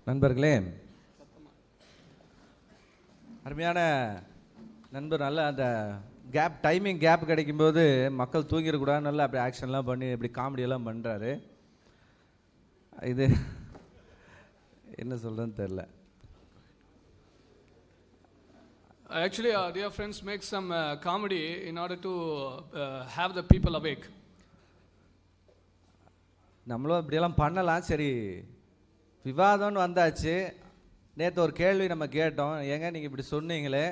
நண்பர்களே, அருமையான நண்பர் நல்ல அந்த டைமிங் கேப் கிடைக்கும்போது மக்கள் தூங்கிடக்கூடாது, நல்லா அப்படி ஆக்ஷன்லாம் பண்ணி இப்படி காமெடியெல்லாம் பண்ணுறாரு. இது என்ன சொல்கிறேன்னு தெரில. Actually, dear friends, make some comedy in order to have the people awake. நம்மளும் இப்படியெல்லாம் பண்ணலாம். சரி, விவாதம்னு வந்தாச்சு. நேற்று ஒரு கேள்வி நம்ம கேட்டோம். ஏங்க நீங்கள் இப்படி சொன்னீங்களே,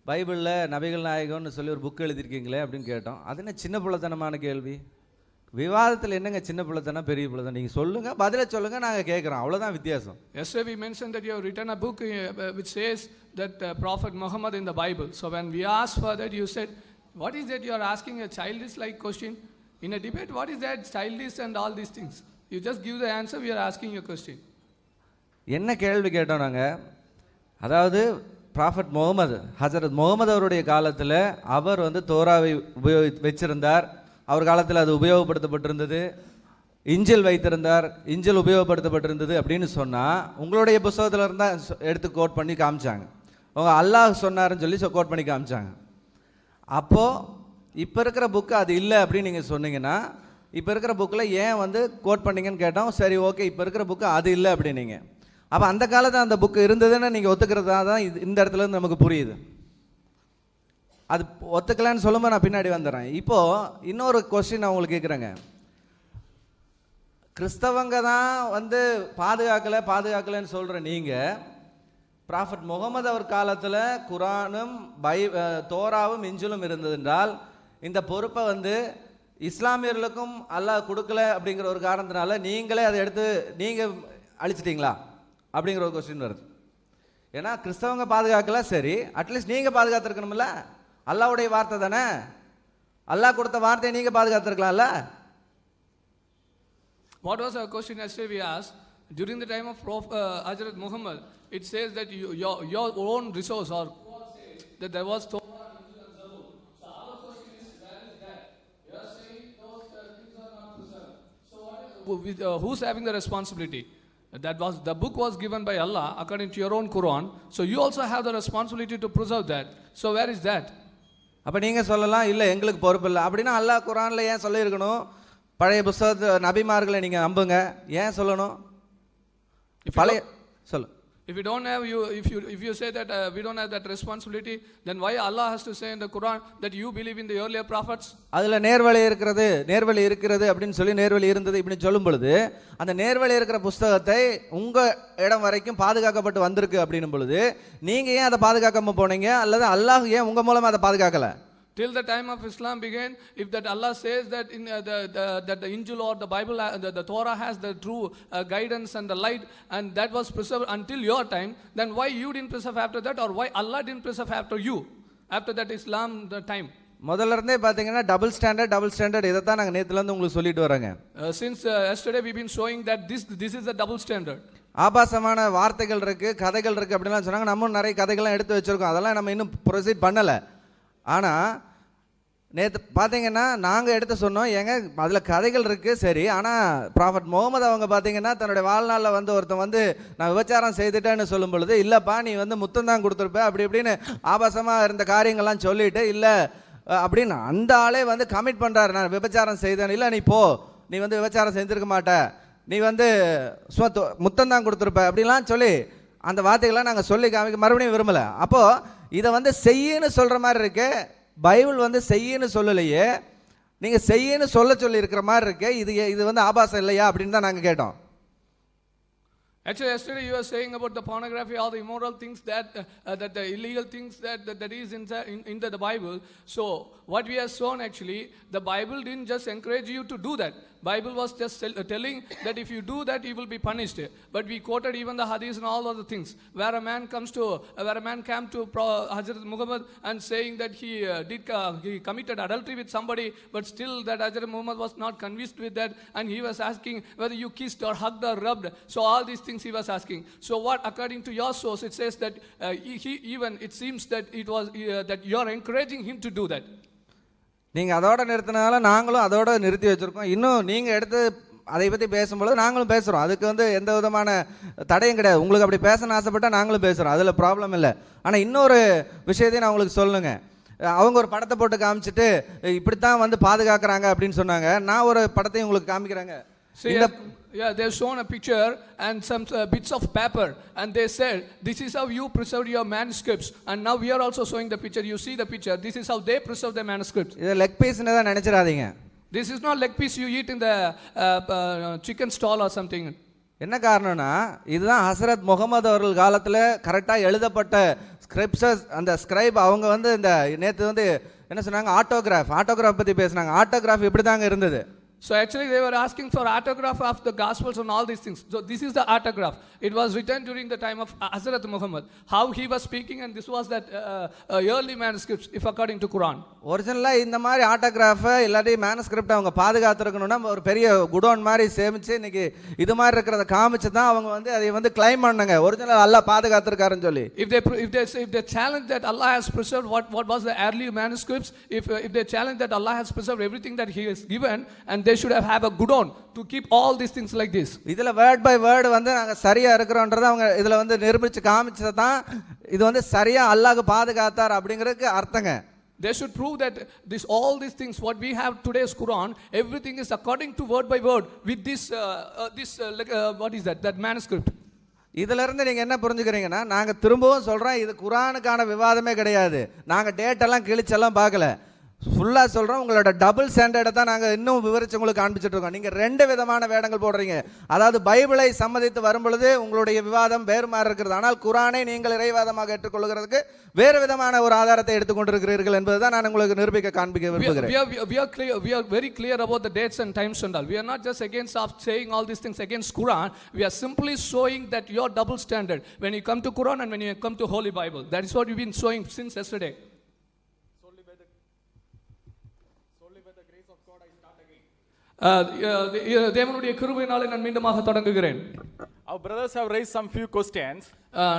பைபிளில் நபிகள் நாயகம்னு சொல்லி ஒரு புக் எழுதியிருக்கீங்களே அப்படின்னு கேட்டோம். அது என்ன சின்ன பிள்ளைத்தனமான கேள்வி? விவாதத்தில் என்னங்க சின்ன பிள்ளைத்தனம் பெரிய பிள்ளைத்தனம்? நீங்கள் சொல்லுங்கள், பதிலை சொல்லுங்கள், நாங்கள் கேட்குறோம், அவ்வளோதான் வித்தியாசம். Yesterday we mentioned that you have written a book which says that Prophet Muhammad in the Bible. So when we asked for that, you said, what is that you are asking a childish-like question? In a debate, what is that childish and all these things? You just give the answer, we are asking you a question. என்ன கேள்வி கேட்டோம் நாங்கள்? அதாவது prophet Mohammed, ஹசரத் முகமது அவருடைய காலத்தில் அவர் தோராவை வச்சிருந்தார். அவர் காலத்தில் அது உபயோகப்படுத்தப்பட்டிருந்தது. இஞ்சில் வைத்திருந்தார், இஞ்சில் உபயோகப்படுத்தப்பட்டிருந்தது அப்படின்னு சொன்னால் உங்களுடைய புத்தகத்தில் இருந்தால் எடுத்து கோட் பண்ணி காமிச்சாங்க. அவங்க அல்லாஹ் சொன்னார்னு சொல்லி கோட் பண்ணி காமிச்சாங்க. அப்போது இப்போ இருக்கிற புக்கு அது இல்லை அப்படின்னு நீங்கள் சொன்னீங்கன்னா, இப்போ இருக்கிற புக்கில் ஏன் கோட் பண்ணிங்கன்னு கேட்டோம். சரி, ஓகே, இப்போ இருக்கிற புக்கு அது இல்லை அப்படின்னீங்க. அப்போ அந்த காலத்தில் அந்த புக்கு இருந்ததுன்னு நீங்கள் ஒத்துக்கிறதா தான் இந்த இடத்துலேருந்து நமக்கு புரியுது. அது ஒத்துக்கலான்னு சொல்லும்போது நான் பின்னாடி வந்துடுறேன். இப்போது இன்னொரு கொஸ்டின் நான் உங்களுக்கு கேட்குறேங்க. கிறிஸ்தவங்க தான் பாதுகாக்கலைன்னு சொல்கிற நீங்கள், ப்ராஃபட் முகமது அவர் காலத்தில் குரானும் தோராவும் இஞ்சிலும் இருந்தது என்றால், இந்த பொறுப்பை இஸ்லாமியர்களுக்கும் அல்லாஹ் கொடுக்கல அப்படிங்கிற ஒரு காரணத்தினால நீங்களே அதை எடுத்து நீங்கள் அழிச்சிட்டிங்களா அப்படிங்கிற ஒரு கொஸ்டின் வருது. ஏன்னா கிறிஸ்தவங்க பாதுகாக்கல, சரி, அட்லீஸ்ட் நீங்கள் பாதுகாத்துருக்கணும்ல. அல்லாஹ்வுடைய வார்த்தை தானே, அல்லாஹ் கொடுத்த வார்த்தையை நீங்கள் பாதுகாத்துருக்கலாம்ல. What was our question yesterday we asked? During the time of Hazrat Muhammad, it says that your own resource, or that there was Torah, Injil and Zabur. So our question is, where is that? You are saying those things are not preserved. So who's having the responsibility? The book was given by Allah according to your own Quran. So you also have the responsibility to preserve that. So where is that? அப்போ நீங்கள் சொல்லலாம், இல்லை எங்களுக்கு பொறுப்பு இல்லை அப்படின்னா. அல்லாஹ் குரானில் ஏன் சொல்லியிருக்கணும்? பழைய புத்தகத்தை நபிமார்களை நீங்கள் நம்புங்க, ஏன் சொல்லணும்? பழைய சொல்லு. If you don't have if you say that we don't have that responsibility, then why Allah has to say in the Quran that you believe in the earlier prophets? அதில் நேர்வழி இருக்கிறது அப்படின்னு சொல்லி, நேர்வழி இருந்தது இப்படின்னு சொல்லும் பொழுது, அந்த நேர்வழி இருக்கிற புஸ்தகத்தை உங்கள் இடம் வரைக்கும் பாதுகாக்கப்பட்டு வந்திருக்கு அப்படின்னும் பொழுது, நீங்கள் ஏன் அதை பாதுகாக்காமல் போனீங்க? அல்லது அல்லாஹ் ஏன் உங்கள் மூலமாக அதை பாதுகாக்கலை? Till the time of Islam began, if that Allah says that in that the Injil or the Bible, the Torah has the true guidance and the light, and that was preserved until your time, then why you didn't preserve after that, or why Allah didn't preserve after you, after that Islam the time? முதல்ல இருந்தே பார்த்தீங்கன்னா double standard இதை தான் நாங்கள் நேற்றுலேருந்து உங்களுக்கு சொல்லிட்டு வரோங்க. Since yesterday we've been showing that this is a double standard. ஆபாசமான வார்த்தைகள் இருக்குது, கதைகள் இருக்குது அப்படின்லாம் சொன்னாங்க. நம்ம நிறைய கதைகள்லாம் எடுத்து வச்சுருக்கோம், அதெல்லாம் நம்ம இன்னும் ப்ரொசீட் பண்ணலை. ஆனால் நேற்று பார்த்தீங்கன்னா நாங்கள் எடுத்து சொன்னோம், ஏங்க அதில் கதைகள் இருக்குது, சரி, ஆனால் ப்ராஃபட் முகமது அவங்க பார்த்தீங்கன்னா தன்னுடைய வாழ்நாளில் ஒருத்தன் நான் விபச்சாரம் செய்துட்டேன்னு சொல்லும் பொழுது, இல்லைப்பா நீ முத்தம் தான் கொடுத்துருப்ப அப்படி இப்படின்னு ஆபாசமாக இருந்த காரியங்கள்லாம் சொல்லிட்டு, இல்லை அப்படின்னு அந்த ஆளே கமிட் பண்ணுறாரு, நான் விபச்சாரம் செய்தேன். இல்லை, நீ போ, நீ விபச்சாரம் செஞ்சுருக்க மாட்ட, நீ முத்தம் தான் கொடுத்துருப்ப அப்படின்லாம் சொல்லி அந்த வார்த்தைகள்லாம் நாங்கள் சொல்லி காமிக்க மறுபடியும் விரும்பலை. அப்போது இதை செய்யின்னு சொல்கிற மாதிரி இருக்கு. பைபிள் செய்யின்னு சொல்லலையே, நீங்கள் செய்யின்னு சொல்லி இருக்கிற மாதிரி இருக்கு. இது ஆபாசம் இல்லையா அப்படின்னு தான் நாங்கள் கேட்டோம். Actually, yesterday you were saying about the pornography, all the immoral things that the illegal things that is into the Bible. So what we have shown, actually, the Bible didn't just encourage you to do that. Bible was just telling that if you do that, you will be punished. But we quoted even the hadiths and all other things, where a man came to Hazrat Muhammad and saying that he committed adultery with somebody, but still that Hazrat Muhammad was not convinced with that, and he was asking whether you kissed or hugged or rubbed. So all these things he was asking. So what, according to your source, it says that it seems that it was that you are encouraging him to do that. நீங்கள் அதோட நிறுத்தினால நாங்களும் அதோட நிறுத்தி வச்சுருக்கோம். இன்னும் நீங்கள் எடுத்து அதை பற்றி பேசும்பொழுது நாங்களும் பேசுகிறோம். அதுக்கு வந்து எந்த விதமான தடையும் கிடையாது. உங்களுக்கு அப்படி பேசணும்னு ஆசைப்பட்டால் நாங்களும் பேசுகிறோம், அதில் ப்ராப்ளம் இல்லை. ஆனால் இன்னொரு விஷயத்தையும் நான் உங்களுக்கு சொல்லணுங்க. அவங்க ஒரு படத்தை போட்டு காமிச்சிட்டு இப்படித்தான் வந்து பாதுகாக்கிறாங்க அப்படின்னு சொன்னாங்க. நான் ஒரு படத்தையும் உங்களுக்கு காமிக்கிறேங்க. Yeah, they've shown a picture and some bits of paper, and they said, this is how you preserved your manuscripts, and now we are also showing the picture. You see the picture. This is how they preserve their manuscripts. இது leg பீஸ்னு தான் நினைச்சிடாதீங்க. This is not leg piece you eat in the chicken stall or something. என்ன காரணம்னா இதுதான் ஹசரத் முகமது அவர்கள் காலத்தில் கரெக்டாக எழுதப்பட்ட ஸ்கிரிப்சர்ஸ். அந்த ஸ்கிரைப் அவங்க வந்து இந்த நேற்று வந்து என்ன சொன்னாங்க, ஆட்டோகிராஃப் பற்றி பேசுனாங்க. ஆட்டோகிராஃப் இப்படி தாங்க இருந்தது. So actually they were asking for autograph of the gospels and all these things. So this is the autograph. It was written during the time of Hazrat Muhammad. How he was speaking, and this was that early manuscripts if according to Quran. ஒரிஜினலாக இந்த மாதிரி ஆட்டோகிராஃபை இல்லாட்டி manuscript அவங்க பாதுகாத்துருக்கணும்னா ஒரு பெரிய godown மாதிரி சேமித்து இன்னைக்கு இது மாதிரி இருக்கிறத காமிச்சு தான் அவங்க வந்து அதை வந்து கிளைம் பண்ணாங்க, ஒரிஜினல் அல்லாஹ் பாதுகாத்துருக்காருன்னு சொல்லி. If they challenge that Allah has preserved what was the early manuscripts, if they challenge that Allah has preserved everything that he has given, and they should have a good on to keep all these things like this. இதில் word by word வந்து நாங்கள் சரியாக இருக்கிறோன்றதை அவங்க இதில் வந்து நிரூபித்து காமிச்சது தான் இது வந்து சரியாக அல்லாஹ் பாதுகாத்தார் அப்படிங்கிறதுக்கு அர்த்தங்க. They should prove that all these things what we have today's Quran, everything is according to word by word with this what is that manuscript. இதுல இருந்து நீங்க என்ன புரிஞ்சுக்கிறீங்கன்னா, நாங்க திரும்பவும் சொல்றோம், இது குரானுக்கான விவாதமே கிடையாது. நாங்க டேட் எல்லாம் கிழிச்செல்லாம் பார்க்கல, ஃபுல்லாக சொல்கிறோம். உங்களோட டபுள் ஸ்டாண்டர்டை தான் நாங்கள் இன்னும் விவரித்து உங்களுக்கு காண்பிச்சுட்டு இருக்கோம். நீங்கள் ரெண்டு விதமான வேடங்கள் போடுறீங்க. அதாவது பைபிளை சம்மதித்து வரும் பொழுது உங்களுடைய விவாதம் வேறு மாதிரி இருக்கிறது, ஆனால் குரானை நீங்கள் இறைவாதமாக ஏற்றுக்கொள்கிறதுக்கு வேறு விதமான ஒரு ஆதாரத்தை எடுத்துக்கொண்டிருக்கிறீர்கள் என்பது தான் நான் உங்களுக்கு நிரூபிக்க காண்பிக்க விரும்புகிறேன். We are very clear about the dates and times and all. We are not just against of saying all these things against Quran. We are simply showing that your double standard when you come to Quran and when you come to Holy Bible. That is what we've been showing since yesterday. தேவனுடைய கிருபையினாலே நான் மீண்டுமாக தொடங்குகிறேன். Our brothers have raised some few questions.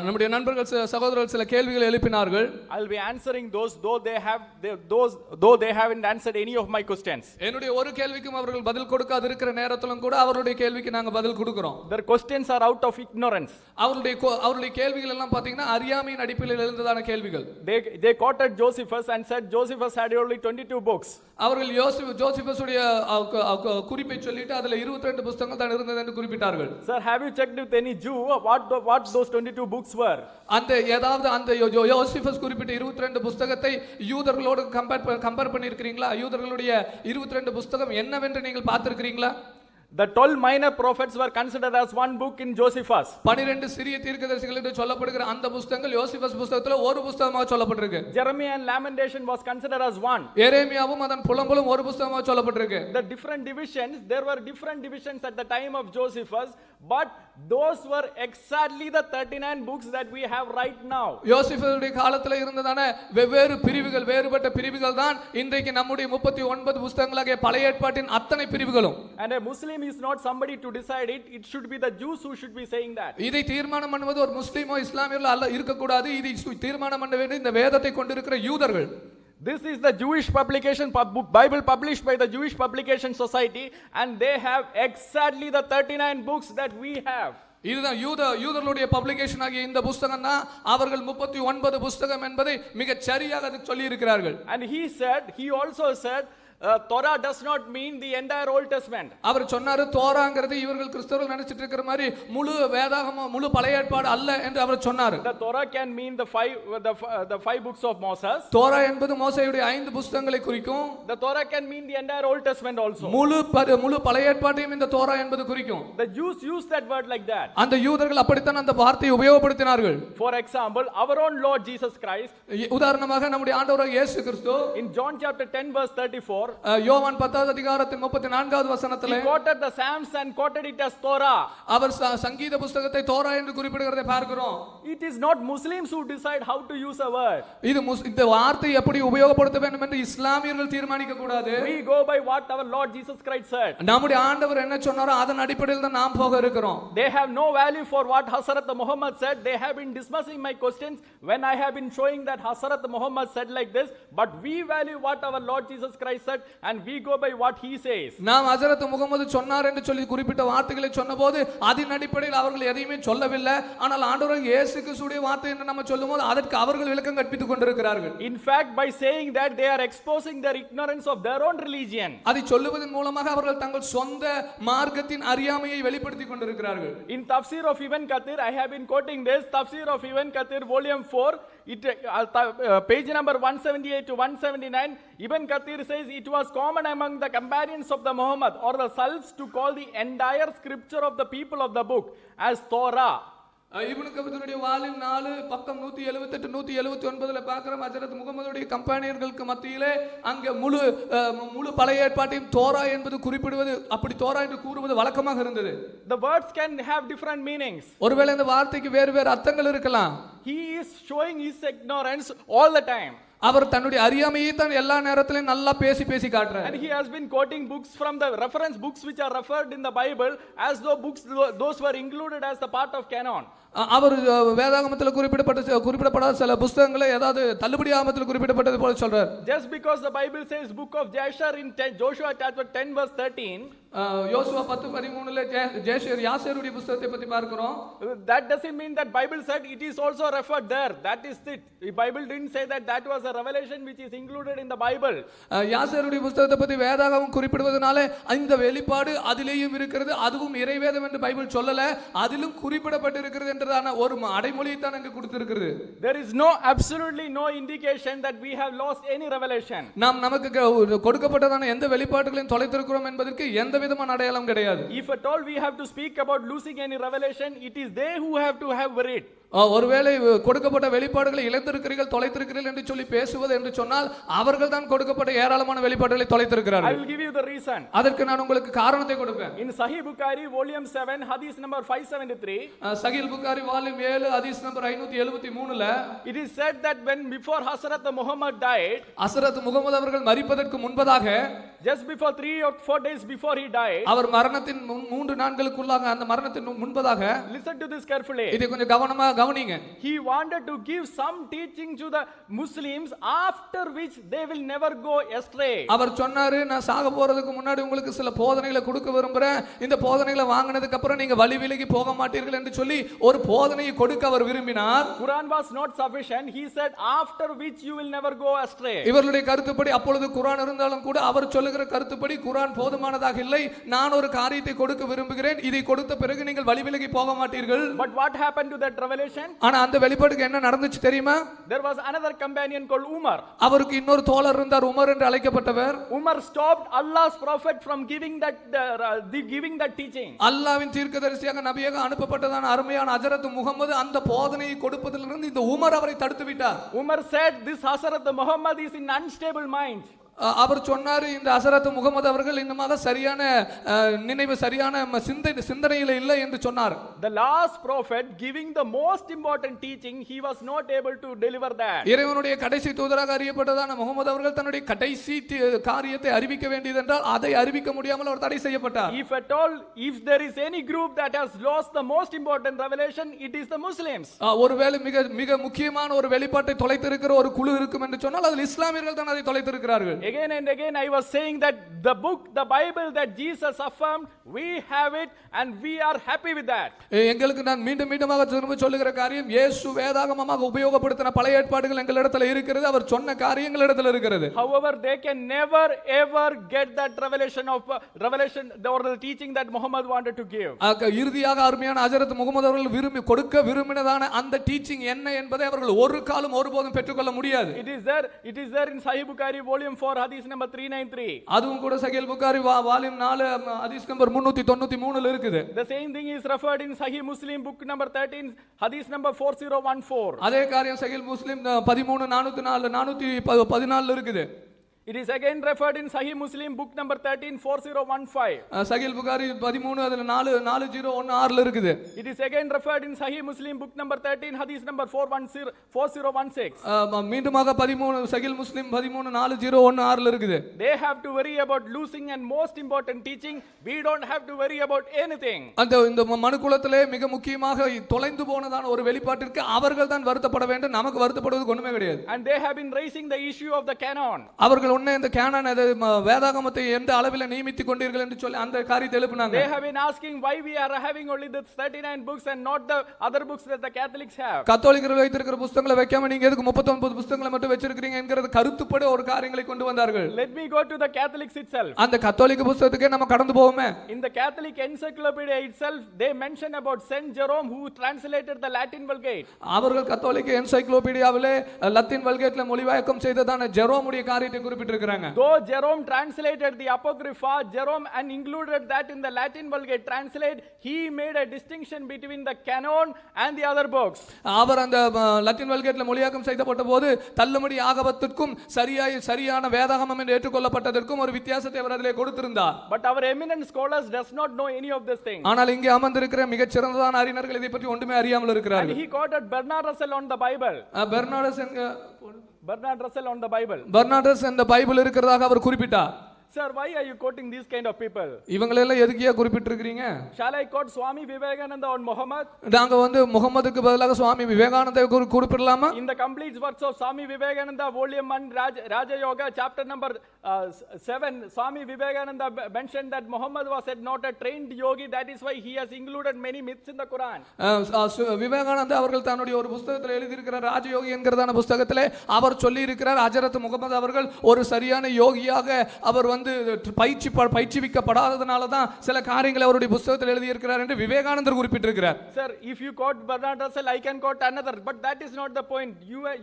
நம்முடைய நண்பர்கள் சகோதரர்கள் சில கேள்விகளை எழுப்பினார்கள். I'll be answering those though they haven't answered any of my questions. என்னுடைய ஒரு கேள்விக்கும் அவர்கள் பதில் கொடுக்காது இருக்கிற நேரத்திலும் கூட அவருடைய கேள்விக்கு நாங்க பதில் கொடுக்கிறோம். Their questions are out of ignorance. அவருடைய கேள்விகள் எல்லாம் பாத்தீங்கன்னா அறியாமையின் அடிப்படையில் எழுந்ததான கேள்விகள். They quoted Josephus and said Josephus had only 22 books. அவர்கள் ஜோசபஸ் உடைய குறிப்பை சொல்லிட்டு அதுல 22 புத்தகங்கள் தான் இருந்தது என்று குறிப்பிட்டார்கள். Sir, have you checked with any Jew what those 22 books were? அந்த ஏதாவது அந்த யோசேஃபஸ் குறிப்பிட்ட 22 புத்தகத்தை யூதர்களோடு கம்பேர் பண்ணியிருக்கிறீங்களா? யூதர்களுடைய 22 புத்தகம் என்னவென்று நீங்கள் பார்த்திருக்கிறீங்களா? The 12 minor prophets were considered as one book in Josephus. 12 சிறிய தீர்க்கதரிசிகள் என்று சொல்லப்படுகிற அந்த புத்தகங்கள் யோசேஃபஸ் புத்தகத்துல ஒரு புத்தகமாக சொல்லப்பட்டிருக்கு. Jeremiah and Lamentation was considered as one. எரேமியாவும் அதன் புலம்பலும் ஒரு புத்தகமாக சொல்லப்பட்டிருக்கு. The different divisions, there were different divisions at the time of Josephus, but those were exactly the 39 books that we have right now. யோசேஃபுடைய காலத்துல இருந்ததான வெவ்வேறு பிரிவுகள், வேறுபட்ட பிரிவுகள் தான் இன்றைக்கு நம்முடைய 39 புத்தகங்களாகிய பழைய ஏற்பாட்டின் அத்தனை பிரிவுகளும். And a Muslim is not somebody to decide it should be the Jews who should be saying that. இதை தீர்மானம் பண்ணுவது ஒரு முஸ்லிமோ இஸ்லாமியர்களோ அல்ல, இருக்க கூடாது. இதை தீர்மானம் பண்ண வேண்டிய இந்த வேதத்தை கொண்டிருக்கிற யூதர்கள். This is the Jewish publication, Bible published by the Jewish Publication Society, and they have exactly the 39 books that we have. இதுதான் யூதர்களுடைய பப்ளிகேஷன் ஆகிய இந்த புத்தகம் தான் அவர்கள் 39 புத்தகம் என்பதை மிகச் சரியாக அதுக்கு சொல்லி இருக்கிறார்கள். And he also said Torah does not mean the entire Old Testament. அவர் சொன்னாரு தோராங்கிறது இவர்கள் கிறிஸ்தவர்கள் நினைச்சிட்டு இருக்கிற மாதிரி முழு வேதாகம முழு பழைய ஏற்பாடு அல்ல என்று அவர் சொன்னார். The Torah can mean the five books of Moses. Torah என்பது மோசேயுடைய 5 புத்தகங்களை குறிக்கும். The Torah can mean the entire Old Testament also. முழு பழைய ஏற்பாட்டையும் இந்த தோரா என்பது குறிக்கும். The Jews use that word like that. அந்த யூதர்கள் அப்படித்தான் அந்த வார்த்தையை உபயோகப்படுத்தினார்கள். For example, our own Lord Jesus Christ, உதாரணமாக நம்முடைய ஆண்டவராகிய இயேசு கிறிஸ்து in John chapter 10 verse 34, யோவான் 10வது அதிகாரத்தின் 34வது வசனத்திலே he quoted the Psalms and quoted it as Torah. அவர் சங்கீத புத்தகத்தை தோரா என்று குறிப்பிடுகிறதை பார்க்கிறோம். It is not Muslims who decide how to use a word. இந்த வார்த்தையை எப்படி உபயோகப்படுத்த வேண்டும் என்று இஸ்லாமியர்கள் தீர்மானிக்க கூடாது. We go by what our Lord Jesus Christ said. நம்முடைய ஆண்டவர் என்ன சொன்னாரோ அதன் அடிப்படையில் தான் நாம் போக இருக்கிறோம். They have no value for what Hazrat Muhammad said. They have been dismissing my questions when I have been showing that Hazrat Muhammad said like this, but we value what our Lord Jesus Christ said. said, and we go by what he says. நாம் ஹஜரத் முகமது சொன்னார் என்று சொல்லி குறிப்பிட்ட வார்த்தைகளை சொன்னபோது அதன் அடிப்படையில் அவர்கள் எதையுமே சொல்லவில்லை. ஆனால் ஆண்டவர் இயேசு கிறிஸ்துவின் வார்த்தை என்று நம்ம சொல்லும்போது அதற்கு அவர்கள் விளக்கம் கற்பித்துக் கொண்டிருக்கிறார்கள். In fact, by saying that, they are exposing their ignorance of their own religion. அதை சொல்லுவதன் மூலமாக அவர்கள் தங்கள் சொந்த மார்க்கத்தின் அறியாமையை வெளிப்படுத்திக் கொண்டிருக்கிறார்கள். In Tafsir of Ibn Kathir, I have been quoting this Tafsir of Ibn Kathir, volume 4, page number 178 to 179. Ibn Kathir says it was common among the companions of the Muhammad or the Salafs to call the entire scripture of the people of the book as Torah. Ibn கத்தீருடைய volume 4 பக்கம் 178 179ல பார்க்கிறோம். ஹஜரத் முகமதுடைய கம்பெனியர்களுக்கு மத்தியிலே அங்க முழு பழைய ஏற்பாட்டையும் Torah என்பது குறிப்பிடுவது, அப்படி தோரா என்று கூறுவது வழக்கமாக இருந்தது. The words can have different meanings. ஒருவேளை இந்த வார்த்தைக்கு வேறு வேறு அர்த்தங்கள் இருக்கலாம். He is showing his ignorance all the time. அவர் தன்னுடைய அறியாமையை தான் எல்லா நேரத்திலும் நல்லா பேசி காட்டுறார். And he has been quoting books from the reference books which are referred in the Bible as though books those were included as the part of canon. அவர் வேதாகமத்தில் குறிப்பிடப்படாத சில புத்தகங்களை ஏதாவது தள்ளுபடி ஆகமத்தில் குறிப்பிடப்பட்டது போல சொல்றார். Just because the Bible says book of Jasher in Joshua chapter 10 verse 13, யோசுவா 10:13ல யாசேருடைய புத்தகத்தை பத்தி பார்க்கிறோம். that doesn't mean that Bible said it is also referred there. That is it. The Bible didn't say that was a revelation which is included in the Bible. யாசேருடைய புத்தகத்தை பத்தி வேதாகமம் குறிப்பிடுவதனால இந்த வெளிப்பாடு அதிலேயும் இருக்கிறது, அதுவும் இறைவேதம் என்று பைபிள் சொல்லல, அதிலும் குறிப்பிடப்பட்டிருக்கிறது என்றதான ஒரு அடைமொழியை தான் அங்க கொடுத்திருக்கிறது. There is absolutely no indication that we have lost any revelation. நமக்கு கொடுக்கப்பட்டதான எந்த வெளிப்பாடுகளையும் தொலைத்திருக்கிறோம் என்பதற்கு எந்த விதமான அடையாளம் கிடையாது. If at all we have to speak about losing any revelation, it is they who have to have it. ஒருவேளை கொடுக்கப்பட்ட வெளிப்பாடுகளை இழந்திருக்கிறீர்கள் தொலைத்திருக்கிறீர்கள் என்று சொல்லி பேசுவது என்று சொன்னால் அவர்கள் தான் கொடுக்கப்பட்ட ஏராளமான வெளிப்பாடுகளை தொலைத்திருக்கிறார்கள். I will give you the reason. அதற்கு நான் உங்களுக்கு காரணத்தை கொடுப்பேன். In Sahih Bukhari volume 7 hadith number 573, Sahih Bukhari volume 7 hadith number 573ல it is said that when before Hazrat Muhammad died, Hazrat Muhammad அவர்கள் மரிப்பதற்கு முன்பதாக, just before 3 or 4 days before he died, அவர் மரணத்தின் 3 நாட்களுக்குள்ளாக, அந்த மரணத்தின் முன்பதாக, listen to this carefully, இதை கொஞ்சம் கவனமா கவனிங்க. he wanted to give some teaching to the Muslims after which they will never go astray. அவர் சொன்னாரு, நான் சாக போறதுக்கு முன்னாடி உங்களுக்கு சில போதனைகளை கொடுக்க விரும்புறேன், இந்த போதனைகளை வாங்கினதுக்கு அப்புறம் நீங்க வழி விலகி போக மாட்டீர்கள் என்று சொல்லி ஒரு போதனையை கொடுக்க அவர் விரும்பினார். Quran was not sufficient. He said after which you will never go astray. இவர்களுடைய கருத்துப்படி அப்பொழுது குர்ஆன் இருந்தாலும் கூட அவர் சொல்லுகிற கருத்துப்படி குர்ஆன் போதுமானதாக இல்லை, நான் ஒரு காரியத்தை கொடுக்க விரும்புகிறேன், இதை கொடுத்த பிறகு நீங்கள் வழி விலகி போக மாட்டீர்கள். But what happened to that revelation? ஆனா அந்த வெளிப்பாடுக்கு என்ன நடந்துச்சு தெரியுமா? There was another companion called Umar. அவருக்கு இன்னொரு தோழர் இருந்தார், உமர் என்று அழைக்கப்பட்டவர். Umar stopped Allah's prophet from giving that teaching. அல்லாஹ்வின் தீர்க்கதரிசியாக நபியாக அனுப்பப்பட்டதான அருமையான ஹஜரத் முகமது அந்த போதனையை கொடுப்பதிலிருந்து இந்த உமர் அவரை தடுத்து விட்டார். Umar said this Hazrat Muhammad is in unstable mind. அவர் சொன்னார், இந்த ஹசரத் முகமது அவர்கள் இன்னுமாக சரியான நினைவு, சரியான சிந்தனையில் இல்லை என்று சொன்னார். The last prophet giving the most important teaching, he was not able to deliver that. இறைவனுடைய கடைசி தூதராக அறியப்பட்டதான முகமது அவர்கள் தன்னுடைய கடைசி காரியத்தை அறிவிக்க வேண்டியது என்றால் அதை அறிவிக்க முடியாமல் அவர் தடை செய்யப்பட்டார். If at all, if there is any group that has lost the most important revelation, it is the Muslims. ஒருவேளை மிக மிக முக்கியமான ஒரு வெளிப்பாட்டை தொலைத்திருக்கிற ஒரு குழு இருக்கும் என்று சொன்னால் அதில் இஸ்லாமியர்கள் தான் அதை தொலைத்திருக்கிறார்கள். Again and again I was saying that the book, the Bible that Jesus affirmed, we have it and we are happy with that. எங்களுக்கு நான் மீண்டும் மீண்டுமாக திரும்ப சொல்லுகிற காரியம், இயேசு வேதாகமமாக உபயோகப்படுத்தின பழைய ஏற்பாடுகள் எங்களிடத்தில் இருக்கிறது, அவர் சொன்ன காரியங்கள் இடத்தில் இருக்கிறது. However, they can never ever get that revelation or the teaching that Muhammad wanted to give. இறுதியாக அருமையான ஹஜரத் முகமது அவர்கள் கொடுக்க விரும்பினதான அந்த டீச்சிங் என்ன என்பதை அவர்கள் ஒரு காலம் ஒருபோதும் பெற்றுக்கொள்ள முடியாது. It is there in Sahih Bukhari volume 4 hadith number 393. அதுவும் கூட சஹீல் புகாரி வால்யூம் 4 ஹதீஸ் நம்பர் 393ல இருக்குது. The same thing is referred in Sahih Muslim book number 13 hadith number 4014. அதே காரியம் சஹீல் முஸ்லிம் 414ல இருக்குது. It is again referred in Sahih Muslim book number 13 4015. சஹீல் புகாரி 13 அதுல 4016ல இருக்குது. It is again referred in Sahih Muslim book number 13 hadith number 4016. மீண்டுமாக 13 சஹீல் முஸ்லிம் 13 4016ல இருக்குது. They have to worry about losing and most important teaching. We don't have to worry about anything. இந்த மனுக்குலத்திலே மிக முக்கியமாக தொலைந்து போனதான ஒரு வெளிப்பாட்டிற்கு அவர்கள் தான் வருத்தப்பட வேண்டும், நமக்கு வருத்தப்படுவதற்கு ஒண்ணுமே கிடையாது. And they have been raising the issue of the canon. அவர்கள் நீங்கள் உன்னை இந்த கேனான் வேதாகமத்தை எந்த அளவில் நியமித்துக் கொண்டீர்கள் என்று சொல்லி அந்த காரியத்தை எழுப்பினாங்க. They have been asking why we are having only the 39 books and not the other books that the Catholics have. கத்தோலிக்கர்கள் வைத்திருக்கிற புத்தகங்களை வைக்காம நீங்க எதுக்கு 39 புத்தகங்களை மட்டும் வச்சிருக்கீங்க என்கிறது கருத்துப்பட ஒரு காரியங்களை கொண்டு வந்தார்கள். Let me go to the Catholics itself. அந்த கத்தோலிக்க புத்தகத்துக்கே நம்ம கடந்து போவோமே. In the Catholic encyclopedia itself they mention about Saint Jerome who translated the Latin Vulgate. அவர்கள் கத்தோலிக்க என்சைக்ளோபீடியாவிலே லத்தீன் வல்கேட்ல மொழிபெயர்க்கம் செய்ததான ஜெரோமுடைய காரியத்தை குறிப்பிட்டிருக்கிறாங்க. Though Jerome translated the Apocrypha, Jerome and included that in the Latin Vulgate translate, he made a distinction between the canon and the other books. அவர் அந்த Latin வல்கேட்ல மொழியாக்கம் செய்யப்பட்ட போது தள்ளுமடி ஆகமத்திற்கும் சரியான வேதாகமம் என்று ஏற்றுக்கொள்ளப்பட்டதற்கும் ஒரு வித்தியாசத்தை அவர் அதிலே கொடுத்திருந்தார். But our eminent scholars does not know any of this thing. ஆனால் இங்கே அமர்ந்திருக்கிற மிகச் சிறந்ததான அறிஞர்கள் இதை பற்றி ஒன்றுமே அறியாமல் இருக்கிறார்கள். And he quoted Bernard Russell on the Bible. Bernard Russell on the Bible. பெர்னார்டஸ் இந்த பைபிள் இருக்கிறதாக அவர் குறிப்பிட்டார். Sir, why are you quoting these kind of people? இவங்களெல்லாம் எதுக்கியா குறிப்பிட்டிருக்கிறீங்க? Shall I quote Swami Vivekananda on Muhammad? நாங்க முகமதுக்கு பதிலாக சுவாமி விவேகானந்தரை குறிப்பிடலாமா? In the complete works of Swami Vivekananda volume 1 Raja Yoga chapter number 7, Swami Vivekananda mentioned that Muhammad was not a trained yogi, that is why he has included many myths in the Quran. Vivekananda அவர்கள் தன்னுடைய ஒரு புத்தகத்தில் எழுதியிருக்கிறார், ராஜயோகி என்கிறதான புத்தகத்திலே அவர் சொல்லி இருக்கிறார், ஹஜரத் முகமது அவர்கள் ஒரு சரியான யோகியாக அவர் பயிற்சிவிக்கப்படாததனால தான் சில காரியங்களை அவருடைய புத்தகத்தில் எழுதி இருக்கிறார் என்று விவேகானந்தர் குறிப்பிட்டிருக்கிறார். Sir, if you quote Bernard Russell, I can quote another, but that is not the point.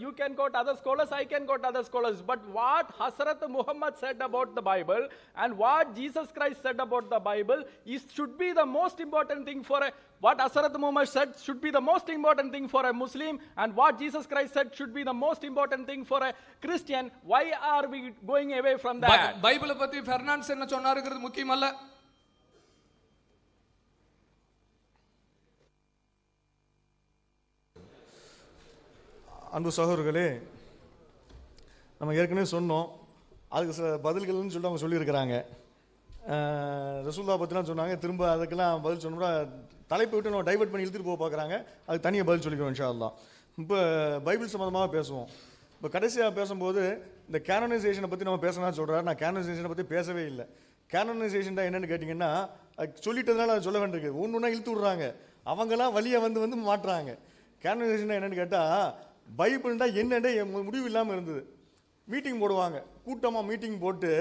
You can quote other scholars, I can quote other scholars, but what Hazrat Muhammad said about the Bible and what Jesus Christ said about the Bible should be the most important thing for what Hazrat Muhammad said should be the most important thing for a Muslim, and what Jesus Christ said should be the most important thing for a Christian. Why are we going away from that? பைபிளை பத்தி பெர்னாண்டஸ் என்ன சொன்னாருங்கிறது முக்கியம் அல்ல. அன்பு சகோதரர்களே, நம்ம ஏற்கனவே சொன்னோம், அதுக்கு சில பதில்கள்னு சொல்லிட்டு அவங்க சொல்லியிருக்கிறாங்க. ரசூல்லா பற்றிலாம் சொன்னாங்க, திரும்ப அதுக்கெல்லாம் பதில் சொன்னோம்னா தலைப்பை விட்டு நம்ம டைவர்ட் பண்ணி இழுத்துட்டு போக பார்க்குறாங்க. அதுக்கு தனியாக பதில் சொல்லிக்கிறோம் இன்ஷா அல்லாஹ். இப்போ பைபிள் சம்மந்தமாக பேசுவோம். இப்போ கடைசியாக பேசும்போது இந்த கேனனைசேஷனை பற்றி நம்ம பேசணும்னு சொல்கிறார். நான் கேனனைசேஷனை பற்றி பேசவே இல்லை. கேனனைசேஷன் தான் என்னென்னு கேட்டிங்கன்னா, அது சொல்லிட்டதுனால அதை சொல்ல வேண்டியிருக்கு. ஒன்று ஒன்றா இழுத்து விட்றாங்க, அவங்களாம் வழியை வந்து மாட்டுறாங்க. கேனனைசேஷன் என்னென்னு கேட்டால், பைபிள்னா என்னென்ன முடிவு இல்லாமல் இருந்தது. மீட்டிங் போடுவாங்க, கூட்டமாக மீட்டிங் போட்டு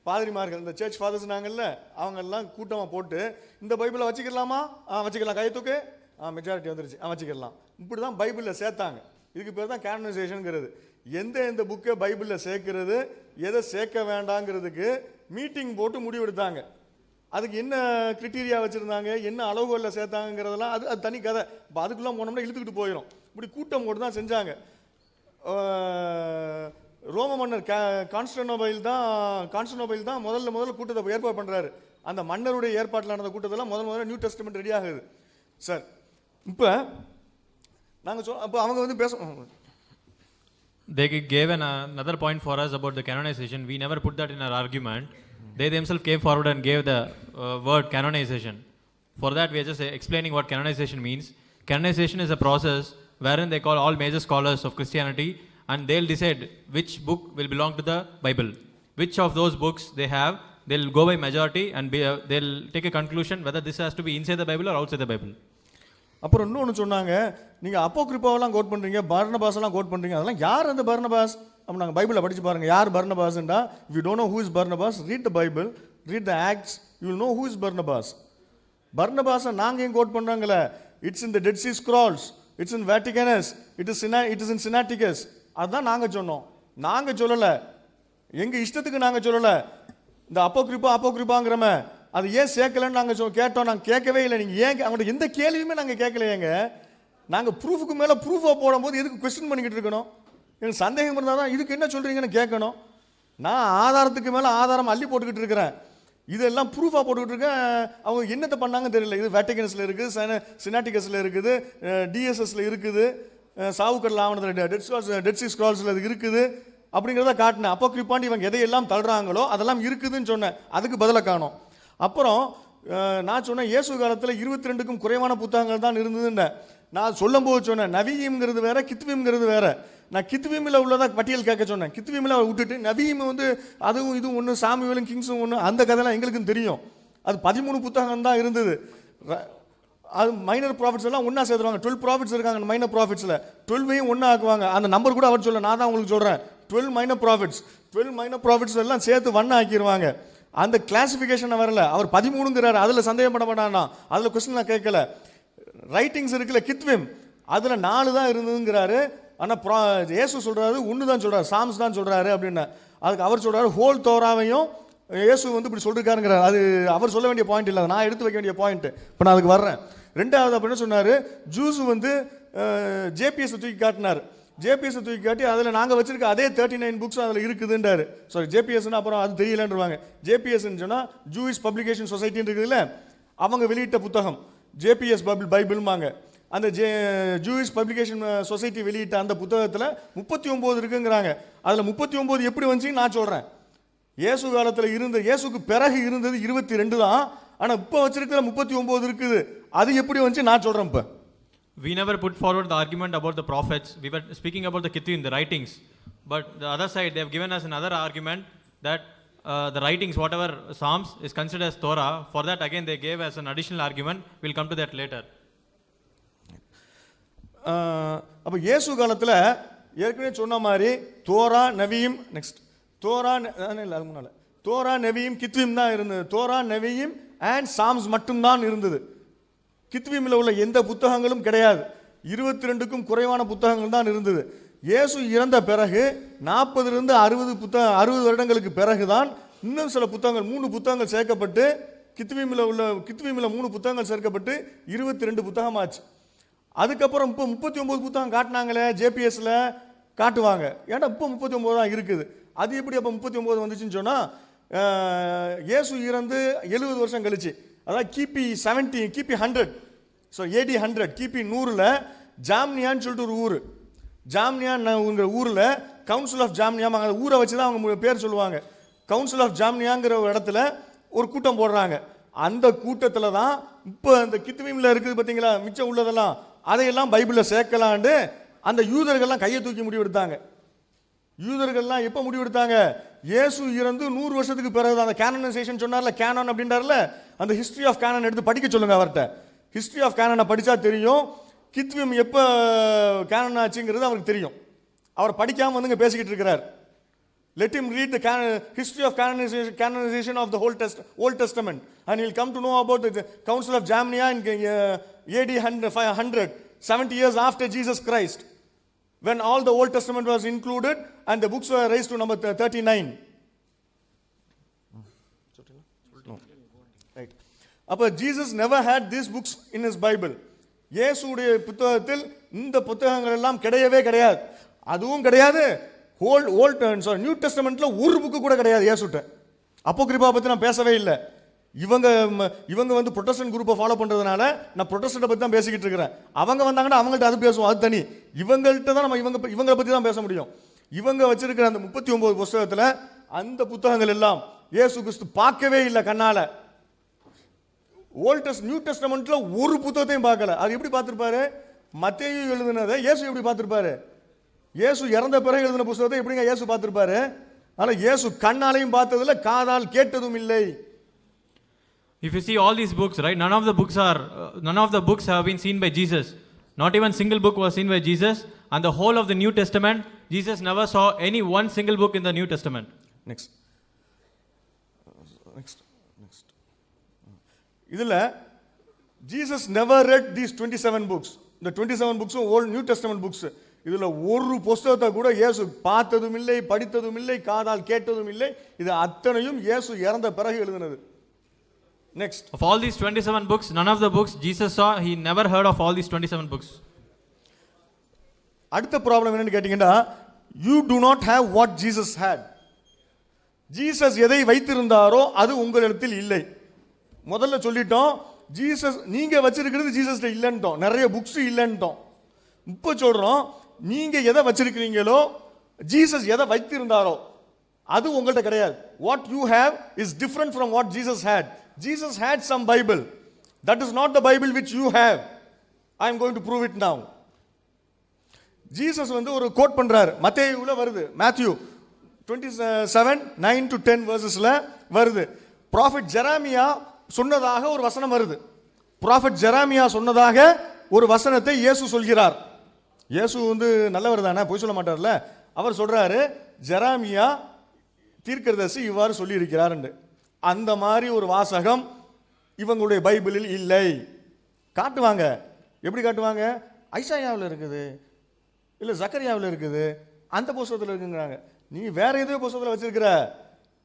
பாதிரிமார்கள், இந்த சர்ச் ஃபாதர்ஸ் நாங்கள்ல, அவங்கெல்லாம் கூட்டமாக போட்டு இந்த பைபிளை வச்சுக்கலாமா, வச்சுக்கலாம், கையத்தூக்கு, மெஜாரிட்டி வந்துருச்சு, வச்சுக்கலாம். இப்படி தான் பைபிளில் சேர்த்தாங்க. இதுக்கு பேர் தான் கேனனைசேஷனுங்கிறது. எந்த புக்கை பைபிளில் சேர்க்கிறது, எதை சேர்க்க வேண்டாங்கிறதுக்கு மீட்டிங் போட்டு முடிவெடுத்தாங்க. அதுக்கு என்ன கிரிட்டீரியா வச்சுருந்தாங்க, என்ன அளவுகளில் சேர்த்தாங்கிறதெல்லாம் அது தனி கதை. இப்போ அதுக்குள்ளே போனோம்னா இழுத்துக்கிட்டு போயிடும். இப்படி கூட்டம் போட்டு தான் செஞ்சாங்க. ரோம மன்னர் கான்ஸ்டன்டோபைல் தான் முதல்ல கூட்டத்தை ஏற்பாடு பண்ணுறாரு. அந்த மன்னருடைய ஏற்பாட்டில் நடந்த கூட்டத்தெல்லாம் முதல்ல நியூ டெஸ்டமெண்ட் ரெடி ஆகுது. சார், இப்போ நாங்கள் அப்போ அவங்க வந்து பேச They gave another point for us about the canonization. We never put that in our argument. They themselves came forward and gave the word canonization. For that, we are just explaining what canonization means. Canonization is a process wherein they call all major scholars of Christianity and they'll decide which book will belong to the Bible. Which of those books they have, they'll go by majority and they'll take a conclusion whether this has to be inside the Bible or outside the Bible. அப்புறம் இன்னொன்று சொன்னாங்க, நீங்கள் அப்போக்ரிப்பாவெல்லாம் code பண்ணுறீங்க, பர்னபாஸெல்லாம் code பண்ணுறீங்க, அதெல்லாம் யார் அந்த பர்னபாஸ்? அப்போ நாங்கள் பைபிளை படித்து பாருங்கள், யார் பர்னபாஸ்ன்றா. If you don't know who is Barnabas, read the Bible, read the Acts, you will know who is Barnabas. பர்னபாஸை நாங்கள் ஏன் கோட் பண்ணுறாங்களே, it's in the Dead Sea Scrolls, it's in Vaticanus, it is in Sinaiticus. அதுதான் நாங்கள் சொன்னோம். நாங்கள் சொல்லலை, எங்கள் இஷ்டத்துக்கு நாங்கள் சொல்லலை. இந்த அப்போக்ரிப்பாங்கிறம அது ஏன் சேர்க்கலன்னு நாங்கள் கேட்டோம். நாங்கள் கேட்கவே இல்லை. நீங்கள் ஏன் அவங்கள்ட்ட எந்த கேள்வியுமே நாங்கள் கேட்கலையேங்க. நாங்கள் ப்ரூஃபுக்கு மேலே ப்ரூஃபாக போடும்போது எதுக்கு கொஸ்டின் பண்ணிக்கிட்டு இருக்கணும்? எனக்கு சந்தேகம் இருந்தால் தான் இதுக்கு என்ன சொல்கிறீங்கன்னு கேட்கணும். நான் ஆதாரத்துக்கு மேலே ஆதாரம் அள்ளி போட்டுக்கிட்டு இருக்கிறேன். இதெல்லாம் ப்ரூஃபாக போட்டுக்கிட்டு இருக்கேன். அவங்க என்னத்தை பண்ணாங்கன்னு தெரியல. இது வேட்டிகன்ஸில் இருக்குது, சினாட்டிகஸில் இருக்குது, டிஎஸ்எஸில் இருக்குது, சாவுக்கடல் ஆவணத்தில் டெட் சி ஸ்க்ரால்ஸில் அது இருக்குது. அப்படிங்கிறத காட்டினேன். அப்போக்ரிப்பாண்டி இவங்க எதையெல்லாம் தள்ளுறாங்களோ அதெல்லாம் இருக்குதுன்னு சொன்னேன். அதுக்கு பதிலாக காணும். அப்புறம் நான் சொன்னேன், இயேசு காலத்தில் 22க்கும் குறைவான புத்தகங்கள் தான் இருந்ததுன்னு நான் சொல்லும் போது சொன்னேன். நவீம்ங்கிறது வேற, கித்வீம்ங்கிறது வேற. நான் கித்வீமில் உள்ளதா பட்டியல் கேட்க சொன்னேன். கித்வீமில் விட்டுட்டு நவீம் வந்து அதுவும் இதுவும் ஒன்று, சாமுவேலும் கிங்ஸும் ஒன்று, அந்த கதைலாம் எங்களுக்கும் தெரியும். அது 13 புத்தகம் தான் இருந்தது. அது மைனர் ப்ராஃபிட்ஸ் எல்லாம் ஒன்றா சேர்த்துருவாங்க. 12 ப்ராஃபிட்ஸ் இருக்காங்க மைனர் ப்ராஃபிட்ஸில், 12ஐயும் ஒன்றா ஆக்குவாங்க. அந்த நம்பர் கூட அவர் சொல்ல, நான் தான் உங்களுக்கு சொல்கிறேன். 12 மைனர் ப்ராஃபிட்ஸ், 12 மைனர் ப்ராஃபிட்ஸ் எல்லாம் சேர்த்து ஒன்றா ஆக்கிடுவாங்க. அந்த கிளாசிஃபிகேஷன் வரல. அவர் 13ங்கிறாரு, அதில் சந்தேகப்பட மாட்டானா, அதில் கொஸ்டின் நான் கேட்கல. ரைட்டிங்ஸ் இருக்குல்ல கித்விம், அதில் 4 தான் இருந்ததுங்கிறாரு. ஆனால் இயேசு சொல்கிறாரு 1 தான் சொல்கிறாரு, சாம்ஸ் தான் சொல்கிறாரு அப்படின்னு. அதுக்கு அவர் சொல்கிறாரு ஹோல் தோராவையும் இயேசு வந்து இப்படி சொல்லிருக்காருங்கிறார். அது அவர் சொல்ல வேண்டிய பாயிண்ட் இல்லை, நான் எடுத்து வைக்க வேண்டிய பாயிண்ட். இப்போ நான் அதுக்கு வர்றேன். ரெண்டாவது அப்படின்னு சொன்னார், ஜூஸ் வந்து ஜேபிஎஸ் தூக்கி காட்டினார். ஜேபிஎஸ் தூக்கி காட்டி அதில் நாங்கள் வச்சிருக்க அதே 39 புக்ஸ் அதில் இருக்குதுன்றாரு. சாரி, ஜேபிஎஸ்ன்னு அப்புறம் அது தெரியலன்றாங்க. ஜேபிஎஸ்ன்னு சொன்னால் ஜூயிஷ் பப்ளிகேஷன் சொசைட்டின்னு இருக்குதுல்ல, அவங்க வெளியிட்ட புத்தகம் ஜேபிஎஸ் பைபிள்மாங்க. அந்த ஜூயிஷ் பப்ளிகேஷன் சொசைட்டி வெளியிட்ட அந்த புத்தகத்தில் 39 இருக்குங்கிறாங்க. அதில் 39 எப்படி வந்துச்சுன்னு நான் சொல்கிறேன். இயேசு காலத்தில் இருந்த, இயேசுக்கு பிறகு இருந்தது 22 தான். ஆனால் இப்போ வச்சிருக்கிற 39 இருக்குது. அது எப்படி வந்துச்சு நான் சொல்கிறேன். இப்போ we never put forward the argument about the prophets. We were speaking about the Kittim, the writings. But the other side, they have given us another argument that the writings, whatever Psalms, is considered as Torah. For that, again, they gave us an additional argument. We'll come to that later. அப்போ இயேசு காலத்தில் ஏற்கனவே சொன்ன மாதிரி Torah நவியும், next Torah இல்லை அது முன்னால் Torah நவியும் கித்வீம் தான் இருந்தது. தோரா நவியும் அண்ட் சாம்ஸ் மட்டும்தான் இருந்தது. கித்வீமில் உள்ள எந்த புத்தகங்களும் கிடையாது. 22க்கும் குறைவான புத்தகங்கள் தான் இருந்தது. இயேசு இறந்த பிறகு 40 60 வருடங்களுக்கு பிறகுதான் இன்னும் சில புத்தகங்கள் 3 புத்தகங்கள் சேர்க்கப்பட்டு கித்வீமில் 3 புத்தகங்கள் சேர்க்கப்பட்டு 22 புத்தகம் ஆச்சு. அதுக்கப்புறம் இப்போ 39 புத்தகம் காட்டினாங்களே ஜேபிஎஸ்ல காட்டுவாங்க. ஏன்னா இப்போ 39 தான் இருக்குது. அது எப்படி அப்போ 39 வந்துச்சுன்னு சொன்னால், இயேசு இறந்து 70 வருஷம் கழிச்சு, அதாவது கிபி 70, கிபி 100, ஸோ ஏடி 100, கிபி 100ல் ஜாம்னியான்னு சொல்லிட்டு ஒரு ஊர், ஜாம்னியாங்கிற ஊரில் கவுன்சில் ஆஃப் ஜாம்னியா, அந்த ஊரை வச்சு தான் அவங்க பேர் சொல்லுவாங்க. கவுன்சில் ஆஃப் ஜாம்னியாங்கிற ஒரு இடத்துல ஒரு கூட்டம் போடுறாங்க. அந்த கூட்டத்தில் தான் இப்போ இந்த கித்வீமில் இருக்குது பார்த்தீங்களா, மிச்சம் உள்ளதெல்லாம் அதையெல்லாம் பைபிளில் சேர்க்கலான்னு அந்த யூதர்கள்லாம் கையை தூக்கி முடிவெடுத்தாங்க. யூதர்கள்லாம் எப்போ முடிவெடுத்தாங்க? இயேசு இறந்து 100 வருஷத்துக்கு பிறகு. அந்த கேனனைசேஷன் சொன்னார்ல, கேனான் அப்படின்றார்ல, அந்த ஹிஸ்ட்ரி ஆஃப் கேனான் எடுத்து படிக்க சொல்லுங்க அவர்கிட்ட. ஹிஸ்ட்ரி ஆஃப் கேனானை படித்தா தெரியும் கித்வீம் எப்போ கேனான் ஆச்சுங்கிறது அவருக்கு தெரியும். அவர் படிக்காமல் வந்துங்க பேசிக்கிட்டு இருக்கிறார். Let him read the history of canonization of the Old Testament, and he'll come to know about the Council of Jamnia in AD 100, 70 years after Jesus Christ, when all the Old Testament was included and the books were raised to number 39. Right. அப்போ Jesus never had these books in his Bible. இயேசுடைய புத்தகத்தில் இந்த புத்தகங்கள் எல்லாம் கிடையவே கிடையாது. அதுவும் கிடையாது நியூ டெஸ்டமெண்ட்ல ஒரு புக்கு கூட கிடையாது இயேசுட்ட. அப்போகிரிப்பா பத்தி நான் பேசவே இல்லை. இவங்க வந்து புரொட்டஸ்டன்ட் குரூப்பை ஃபாலோ பண்றதுனால நான் புரொட்டஸ்டன்ட்டை பத்தி தான் பேசிக்கிட்டு இருக்கிறேன். அவங்க வந்தாங்கன்னா அவங்கள்ட்ட அது பேசுவோம், அது தனி. இவங்கள்ட்ட தான் நம்ம இவங்களை பத்தி தான் பேச முடியும். இவங்க வச்சிருக்கிற அந்த 39 புத்தகத்துல அந்த புத்தகங்கள் எல்லாம் இயேசு கிறிஸ்து பார்க்கவே இல்லை கண்ணால. நியூ டெஸ்டமெண்ட்ல ஒரு புத்தகத்தையும் பார்க்கல. அது எப்படி பார்த்திருப்பாரு? மத்தேயு எழுதினதை இயேசு எப்படி பார்த்திருப்பாரு? இயேசு இறந்த பிறகு எழுதின புத்தகத்தை எப்படிங்க இயேசு பார்த்திருப்பாரு? ஆனா இயேசு கண்ணாலையும் பார்த்ததில்லை, காதால் கேட்டதும் இல்லை. If you see all these books, right, none of the books have been seen by Jesus. Not even single book was seen by Jesus, and the whole of the New Testament, Jesus never saw any one single book in the New Testament. Next. இதுல Jesus never read these 27 books. The 27 books Old New Testament books. இதுல ஒரு புத்தகத்தை கூட இயேசு பார்த்ததும் இல்லை, படித்ததும் இல்லை, காதால் கேட்டதும் இல்லை. இது அத்தனையும் இயேசு இறந்த பிறகு எழுதினது. Next. Of all these 27 books, none of the books Jesus saw, he never heard of all these 27 books. அடுத்த ப்ராப்ளம் என்னன்னு கேட்டீங்கன்னா, you do not have what Jesus had. Jesus எதை வைத்திருந்தாரோ அது உங்களிடத்தில் இல்லை. முதல்ல சொல்லிட்டோம், ஜீசஸ் நீங்க வச்சிருக்கிறது ஜீசஸ்ல இல்லைன்ட்டோம், நிறைய புக்ஸ் இல்லைன்ட்டோம். இப்போ சொல்றோம், நீங்க எதை வச்சிருக்கிறீங்களோ, ஜீசஸ் எதை வைத்திருந்தாரோ அது உங்கள்ட்ட கிடையாது. What you have is different from what Jesus had. Jesus had some Bible. That is not the Bible which you have. I am going to prove it now. Jesus வந்து ஒரு கோட் பண்றாரு, மத்தேயுல வருது, Matthew 27:9-10 வெர்சஸ்ல வருது. Prophet Jeremiah சொன்னதாக ஒரு வசனம் வருது. Prophet Jeremiah சொன்னதாக ஒரு வசனத்தை இயேசு சொல்கிறார். இயேசு வந்து நல்லவர் தானே, பொய் சொல்ல மாட்டார்ல. அவர் சொல்றாரு, ஜெரமியா தீர்க்கதரிசி இவ்வாறு சொல்லி இருக்கிறார். அந்த மாதிரி ஒரு வாசகம் இவங்களுடைய பைபிளில் இல்லை. காட்டுவாங்க, எப்படி காட்டுவாங்க? ஐசாயாவில் இருக்குது, இல்லை ஜக்கரியாவில் இருக்குது, அந்த புஸ்தகத்தில் இருக்குங்கிறாங்க. நீ வேற ஏதோ புஸ்தகத்தில் வச்சிருக்கிற.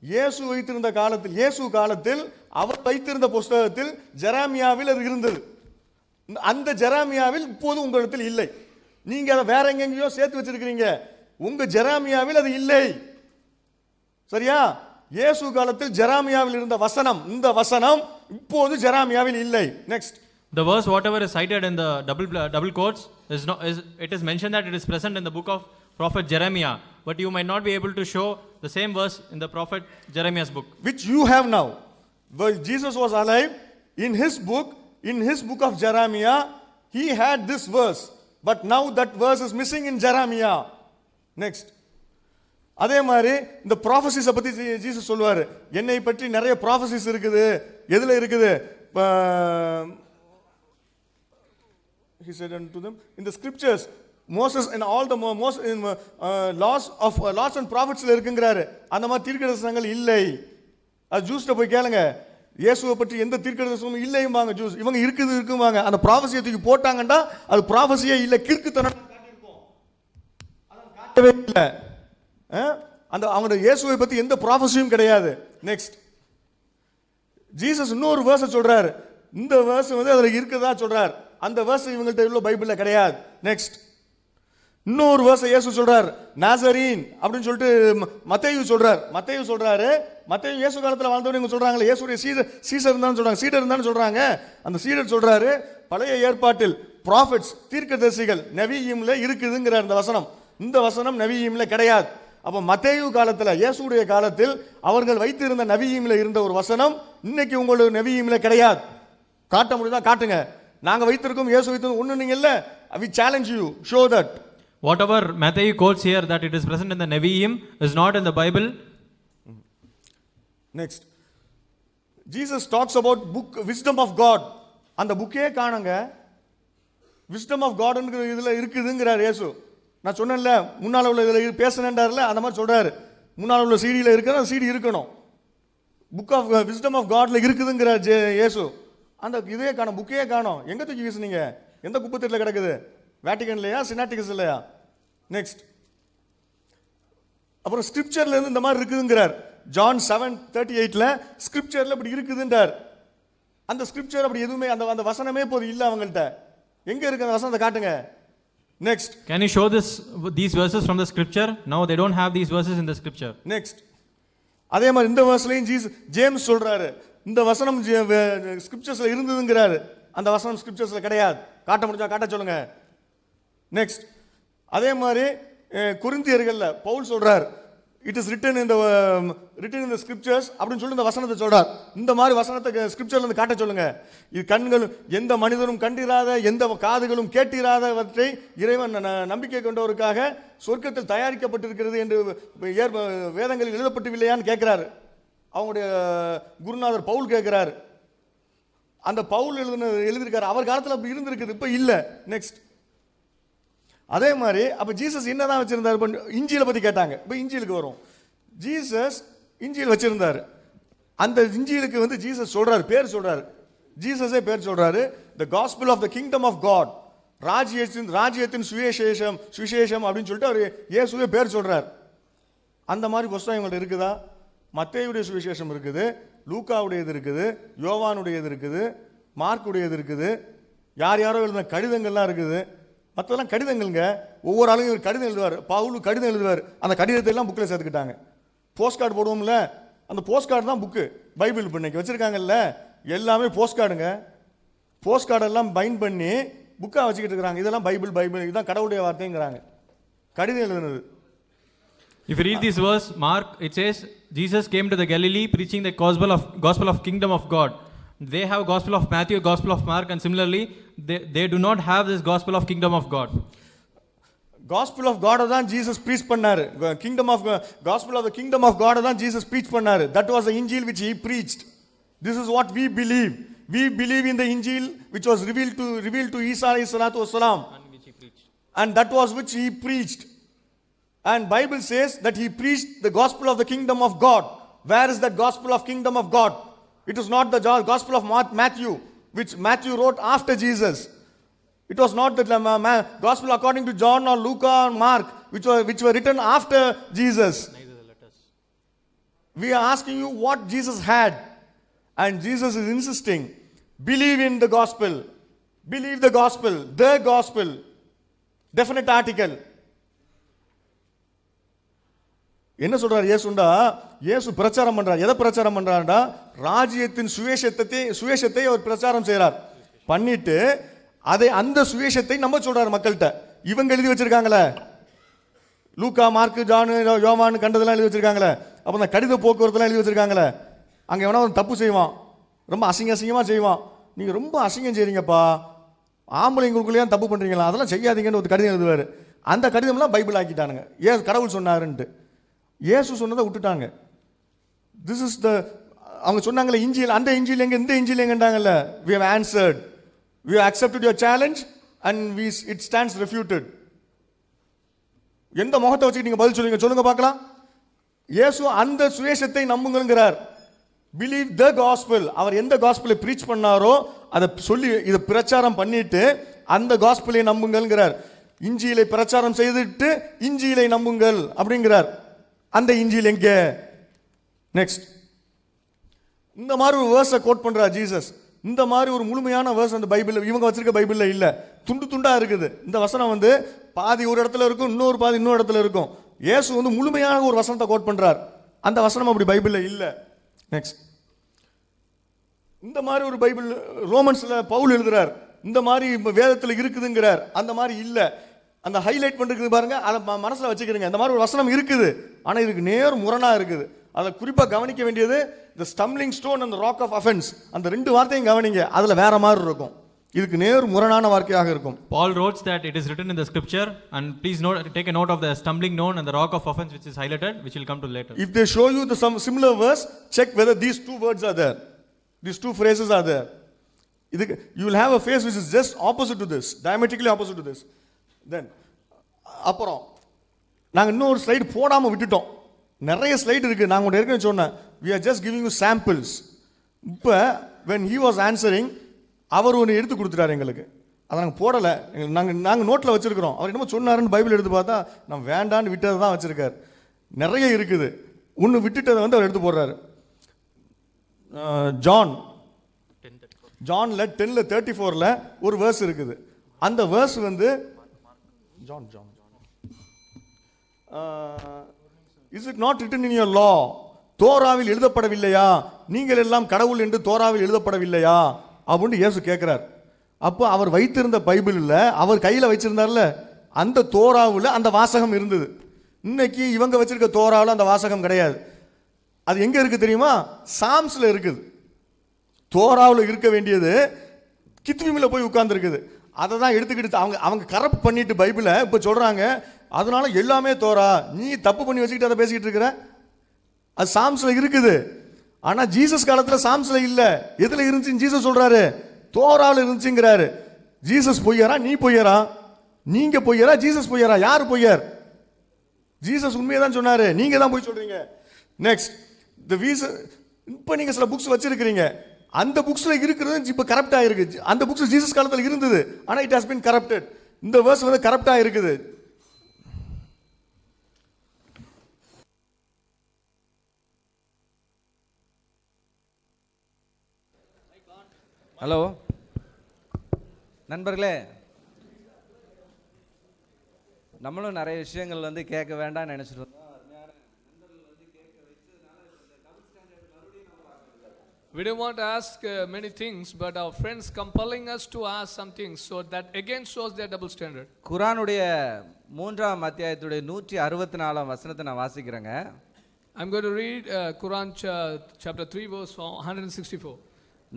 இயேசு வைத்திருந்த காலத்தில், இயேசு காலத்தில் அவர் வைத்திருந்த புஸ்தகத்தில் ஜெரமியாவில் அது இருந்தது. அந்த ஜெரமியாவில் இப்போது உங்களிடத்தில் இல்லை. நீங்க அதை வேற எங்கெங்கயோ சேர்த்து வச்சிருக்கிறீங்க. உங்க ஜெரமியாவில் அது இல்லை. சரியா? இயேசு காலத்தில் ஜெரமியாவில் இருந்த வசனம், இந்த வசனம் இப்போது ஜெரமியாவில் இல்லை. Next. The verse whatever is cited in the double quotes it is mentioned that it is present in the book of prophet Jeremiah, but you might not be able to show the same verse in the prophet Jeremiah's book, which you have now. While Jesus was alive, in his book of Jeremiah, he had this verse, but now that verse is missing in Jeremiah. Next. அதே மாதிரி இந்த ப்ராஃபசிஸை பற்றி Jesus சொல்லுவார். என்னை பற்றி நிறைய prophecies இருக்குது. எதில் இருக்குது? He said unto them, in the scriptures, Moses and all the laws and prophets இருக்குங்கிறாரு. அந்த மாதிரி தீர்க்கதரிசனங்கள் இல்லை. அது ஜூஸ்ட போய் கேளுங்க, இயேசுவை பற்றி எந்த தீர்க்கதரிசனமும் இல்லையும்பாங்க ஜூஸ். இவங்க இருக்குவாங்க. அந்த ப்ராஃபசியை தூக்கி போட்டாங்கன்னா அது ப்ராஃபசியே இல்லை, கிறுக்குத்தனம் காட்டியிருப்போம். அதான் காட்டவே இல்லை. அந்த அவங்க இயேசுவை பற்றி எந்த ப்ராஃபசியும் கிடையாது. நெக்ஸ்ட். ஜீசஸ் இன்னொரு வேர்ஸை சொல்றாரு. இந்த வேர்ஸ் வந்து அதில் இருக்குதா சொல்றார். அந்த வேர்ஸ் இவங்கள்ட்ட இவ்வளோ பைபிளில் கிடையாது. நெக்ஸ்ட். இன்னொரு வேர்ஸை இயேசு சொல்றார், நாசரீன் அப்படின்னு சொல்லிட்டு மத்தேயு சொல்றாரு. மத்தேயு இயேசு காலத்தில் வாழ்ந்தவங்க இவங்க சொல்றாங்களே, இயேசுடைய சீடர் இருந்தான்னு சொல்றாங்க. அந்த சீடர் சொல்றாரு, பழைய ஏற்பாட்டில் ப்ராஃபெட்ஸ் தீர்க்கதரிசிகள் நபியிம்ல இருக்குதுங்கிற அந்த வசனம், இந்த வசனம் நபியிம்ல கிடையாது. அப்போ மத்தேயு காலத்தில், இயேசுடைய காலத்தில் அவர்கள் வைத்திருந்த நபியிம்ல இருந்த ஒரு வசனம் இன்னைக்கு உங்களுக்கு நபியிம்ல கிடையாது. காட்ட முடியுதா? காட்டுங்க. நாங்க வைத்திருக்கோம், இயேசு வைத்திருக்கோம் ஒண்ணு நீங்க இல்ல. we challenge you, show that. Whatever Matthew quotes here that it is present in the Nevi'im is not in the Bible. Next. Jesus talks about book wisdom of God. அந்த புக்கே காணுங்க. wisdom of God ங்கற இதுல இருக்குதுங்கறார் இயேசு. நான் சொன்னேன்ல, முன்னால உள்ள இதுல பேசணும்ன்றார்ல, அந்த மாதிரி சொல்றாரு. முன்னால உள்ள சீடியில இருக்கிற சீடி இருக்கணும். புக் ஆஃப் wisdom of Godல இருக்குதுங்கறார் இயேசு. அந்த இதே காணோம், புக்கே காணோம். எங்க தூக்கி வீசுனீங்க? எந்த குப்பைத்தட்டில் கிடக்குது? வேட்டிகன்லையா, சினாட்டிகஸ் இல்லையா? நெக்ஸ்ட். அப்புறம் ஸ்கிரிப்சர்ல இருந்து இந்த மாதிரி இருக்குதுங்கிறார். ஜான் 7:38ல ஸ்கிரிப்சர்ல இப்படி இருக்குதுன்றார். அந்த ஸ்கிரிப்சர் அப்படி எதுவுமே, அந்த வசனமே போது இல்ல அவங்கள்ட்ட. எங்க இருக்கு அந்த வசனத்தை காட்டுங்க. Next. Can you show these verses from the scripture? No, they don't have these verses in the scripture. Next. அதே மாதிரி இந்த வசனலையும் ஜேம்ஸ் சொல்றாரு, இந்த வசனம் ஸ்கிரிப்சர்ஸ்ல இருந்ததுங்கிறாரு. அந்த வசனம் ஸ்கிரிப்சர்ஸ்ல கிடையாது. காட்ட முடிஞ்சா காட்ட சொல்லுங்க. நெக்ஸ்ட். அதே மாதிரி கொரிந்தியர்கள்ல பவுல் சொல்றார், it is written in the scriptures அப்படின்னு சொல்லி இந்த வசனத்தை சொல்றார். இந்த மாதிரி வசனத்தை ஸ்கிரிப்சர்ல இருந்து காட்ட சொல்லுங்க. இது கண்கள் எந்த மனிதனும் கண்டிராத, எந்த காதுகளும் கேட்டிராதவற்றை இறைவன் நம்பிக்கை கொண்டவருக்காக சொர்க்கத்தில் தயாரிக்கப்பட்டிருக்கிறது என்று வேதங்களில் எழுதப்பட்டுவில்லையான்னு கேட்கிறாரு. அவங்களுடைய குருநாதர் பவுல் கேட்கிறார். அந்த பவுல் எழுதியிருக்காரு. அவர் காலத்தில் அப்படி இருந்திருக்குது, இப்ப இல்ல. நெக்ஸ்ட். அதே மாதிரி அப்ப ஜீசஸ் என்னதான் வச்சிருந்தாரு? இஞ்சியில பத்தி கேட்டாங்க. இப்ப இஞ்சிலுக்கு வரும். ஜீசஸ் இஞ்சியில் வச்சிருந்தாரு. அந்த இஞ்சிலுக்கு வந்து ஜீசஸ் சொல்றாரு, பேர் சொல்றாரு. ஜீசஸே பேர் சொல்றாரு, the gospel of the kingdom of God, ராஜ்யத்தின் சுவிசேஷம் அப்படின்னு சொல்லிட்டு அவர் இயேசுவே பேர் சொல்றார். அந்த மாதிரி புஸ்தகம் இவங்கள்ட்ட இருக்குதா? மத்தேயுடைய சுவிசேஷம் இருக்குது, லூக்காவுடையது இருக்குது, யோவானுடையது இருக்குது, மார்க்குடையது இருக்குது, யாரோ எழுதின கடிதங்கள்லாம் இருக்குது. மற்றெல்லாம் கடிதங்கள்ங்க. ஒவ்வொரு ஆளும் ஒரு கடிதம் எழுதுவார். பவுல் கடிதம் எழுதுவார். அந்த கடிதத்தை எல்லாம் புக்கில் சேர்த்துக்கிட்டாங்க. போஸ்ட் கார்டு போடுவோம்ல, அந்த போஸ்ட் கார்டு தான் புக்கு. பைபிள் இன்னைக்கு வச்சிருக்காங்கல்ல, எல்லாமே போஸ்ட் கார்டுங்க. போஸ்ட் கார்டெல்லாம் பைண்ட் பண்ணி புக்காக வச்சுக்கிட்டு இருக்கிறாங்க. இதெல்லாம் பைபிள், இதுதான் கடவுளுடைய வார்த்தைங்கிறாங்க. கடிதம் எழுதுனது. If you read this verse, Mark, it says Jesus came to the Galilee preaching the gospel of kingdom of God. They have gospel of Matthew, gospel of Mark, and similarly they do not have this gospel of kingdom of God. Gospel of God தான் Jesus preach பண்ணாரு. Kingdom of gospel of the kingdom of God தான் Jesus preach பண்ணாரு. That was the Injil which he preached. This is what we believe. We believe in the injil which was revealed to Isa alayhi salatu wasalam, and that was which he preached. And Bible says that he preached the gospel of the kingdom of God. Where is that gospel of kingdom of God? It is not the gospel of Matthew, which Matthew wrote after Jesus. It was not the gospel according to John or Luke or Mark, which were written after Jesus. We are asking you what Jesus had, and Jesus is insisting, believe in the gospel. Believe the gospel, definite article. என்ன சொல்றார் இயேசுண்டா? இயேசு பிரச்சாரம் பண்றார். எதை பிரச்சாரம் பண்றாருடா? ராஜ்யத்தின் சுவிசேஷத்தை அவர் பிரச்சாரம் செய்றார். பண்ணிட்டு அதை அந்த சுவிசேஷத்தை நம்ம சொல்றாரு மக்கள்கிட்ட. இவங்க எழுதி வச்சிருக்காங்களே, லூக்கா, மார்க், ஜான், யோவான் கண்டதெல்லாம் எழுதி வச்சிருக்காங்களே, அப்போ அந்த கடித போக்குவரத்துலாம் எழுதி வச்சிருக்காங்களே, அங்கே எவனா ஒரு தப்பு செய்வான், ரொம்ப அசிங்கமாக செய்வான். நீங்கள் ரொம்ப அசிங்கம் செய்றீங்கப்பா, ஆம்பளைங்களுக்குள்ளேயே தப்பு பண்ணுறீங்களா, அதெல்லாம் செய்யாதீங்கன்னு ஒரு கடிதம் எழுதுவார். அந்த கடிதம்லாம் பைபிள் ஆக்கிட்டானுங்க. கடவுள் சொன்னாருன்ட்டு. இயேசு சொன்னதை விட்டுட்டாங்க. திஸ் இஸ் த அவங்க சொன்னாங்களே இஞ்சில், அந்த இஞ்சில் எங்க, இந்த இஞ்சில் எங்கன்றாங்கல்ல. we have answered, we have accepted your challenge and it stands refuted. எந்த முகத்தை வச்சுக்கிட்டு நீங்க பதில் சொல்லுங்க, சொல்லுங்க பார்க்கலாம். இயேசு அந்த சுவிசேஷத்தை நம்புங்கள்ங்கிறார். Believe the gospel. அவர் எந்த காஸ்பலை ப்ரீச் பண்ணாரோ அதை சொல்லி இதை பிரச்சாரம் பண்ணிட்டு அந்த காஸ்பலை நம்புங்கள்ங்கிறார். இஞ்சியிலை பிரச்சாரம் செய்துட்டு இஞ்சியிலை நம்புங்கள் அப்படிங்கிறார். அந்த இஞ்சில் எங்க? நெக்ஸ்ட் இந்த மாதிரி ஒரு வேர்ஸை கோட் பண்றார் ஜீசஸ். இந்த மாதிரி ஒரு முழுமையான வேர்ஸ் அந்த பைபிள் இவங்க வச்சிருக்க பைபிள்ல இல்ல, துண்டு துண்டா இருக்குது. இந்த வசனம் பாதி ஒரு இடத்துல இருக்கும், இன்னொரு பாதி இன்னொரு இடத்துல இருக்கும். இயேசு முழுமையான ஒரு வசனத்தை கோட் பண்றார். அந்த வசனம் அப்படி பைபிள்ல இல்ல. நெக்ஸ்ட் இந்த மாதிரி ஒரு பைபிள் ரோமன்ஸ்ல பவுல் எழுதுறார், இந்த மாதிரி வேதத்தில் இருக்குதுங்கிறார். அந்த மாதிரி இல்ல. அந்த ஹைலைட் பண்ணிருக்கு பாருங்க, அதை மனசுல வச்சுக்கிறீங்க. இந்த மாதிரி ஒரு வசனம் இருக்குது, ஆனா இதுக்கு நேர் முரணா இருக்குது. அதை குறிப்பா கவனிக்க வேண்டியது the stumbling stone and the rock of offense. அந்த ரெண்டு வார்த்தையும் கவனிங்க, அதுல வேற மாதிரி இருக்கும். இதுக்கு நேர் முரணான வார்த்தையாக இருக்கும். Paul wrote that it is written in the scripture, and please take a note of the stumbling stone and the rock of offense which is highlighted, which will come to later. If they show you some similar verse, check whether these two words are there, these two phrases are there. You will have a phrase which is just opposite to this, diametrically opposite to this. Then அப்புறம் நாங்க இன்னொரு slide போடாம விட்டுட்டோம். நிறைய slide இருக்கு. நாங்க உங்க ஏற்கனவே சொன்னேன், we are just giving you samples. இப்போ when he was answering, அவர் ஒன்று எடுத்து கொடுத்துட்டாரு எங்களுக்கு. அதை நாங்கள் போடலை, நாங்கள் நோட்டில் வச்சிருக்கிறோம். அவர் என்னமோ சொன்னாருன்னு பைபிள் எடுத்து பார்த்தா நம்ம வேண்டான்னு விட்டதை தான் வச்சிருக்காரு. நிறைய இருக்குது. ஒன்று விட்டுட்டதை அவர் எடுத்து போடுறாரு. ஜான்ல 10:34 ஒரு வேர்ஸ் இருக்குது. அந்த verse John is it not written in your law? தோராவில் எழுதப்படவில்லையா, நீங்கள் எல்லாம் கடவுள் என்று தோராவில் எழுதப்படவில்லையா அப்படின்னு இயேசு கேட்கிறார். அப்போ அவர் வைத்திருந்த பைபிளில், அவர் கையில் வச்சிருந்தார்ல, அந்த தோராவில் அந்த வாசகம் இருந்தது. இன்னைக்கு இவங்க வச்சிருக்க தோராவில் அந்த வாசகம் கிடையாது. அது எங்க இருக்கு தெரியுமா? சாம்ஸ்ல இருக்குது. தோராவில் இருக்க வேண்டியது கித்வீமில் போய் உட்கார்ந்து இருக்குது. அதை தான் எடுத்துக்கிட்டு அவங்க கரப்ட் பண்ணிட்டு பைபிளை இப்போ சொல்றாங்க. அதனால எல்லாமே தோரா, நீ தப்பு பண்ணி வச்சுக்கிட்டு அதை பேசிக்கிட்டு இருக்கிற. அது சாம்ஸ்ல இருக்குது. ஆனா ஜீசஸ் காலத்துல சாம்ஸ்ல இல்ல. எதுல இருந்துச்சு ஜீசஸ் சொல்றாரு? தோராவில் இருந்துச்சுங்கிறாரு. ஜீசஸ் பொய்யரா, நீ பொய்யரா? நீங்க பொய்யரா, ஜீசஸ் பொய்யரா? யாரு பொய்யர்? ஜீசஸ் உண்மையை தான் சொன்னாரு, நீங்க தான் போய் சொல்றீங்க. நெக்ஸ்ட் இப்ப நீங்க சில புக்ஸ் வச்சிருக்கிறீங்க, அந்த புக்ஸ்ல இருக்கிறது இப்ப கரப்ட் ஆயிருக்கு. அந்த புக்ஸ் ஜீசஸ் காலத்துல இருந்தது, ஆனா இட் ஹஸ் பீன் கரப்டட். இந்த வேர்ஸ் கரப்ட் ஆயிருக்குது. ஹலோ நண்பர்களே, நம்மளும் நிறைய விஷயங்கள் கேட்க வேண்டாம்னு நினைச்சிட்டு இருந்தோம். We don't want to ask many things, but our friends compelling us to ask some things, so that again shows their double standard. குர்ஆனுடைய 3ஆம் அத்தியாயத்துடைய 164ஆம் வசனத்தை நான் வாசிக்கிறேங்க. I'm going to read Quran chapter 3 verse 164.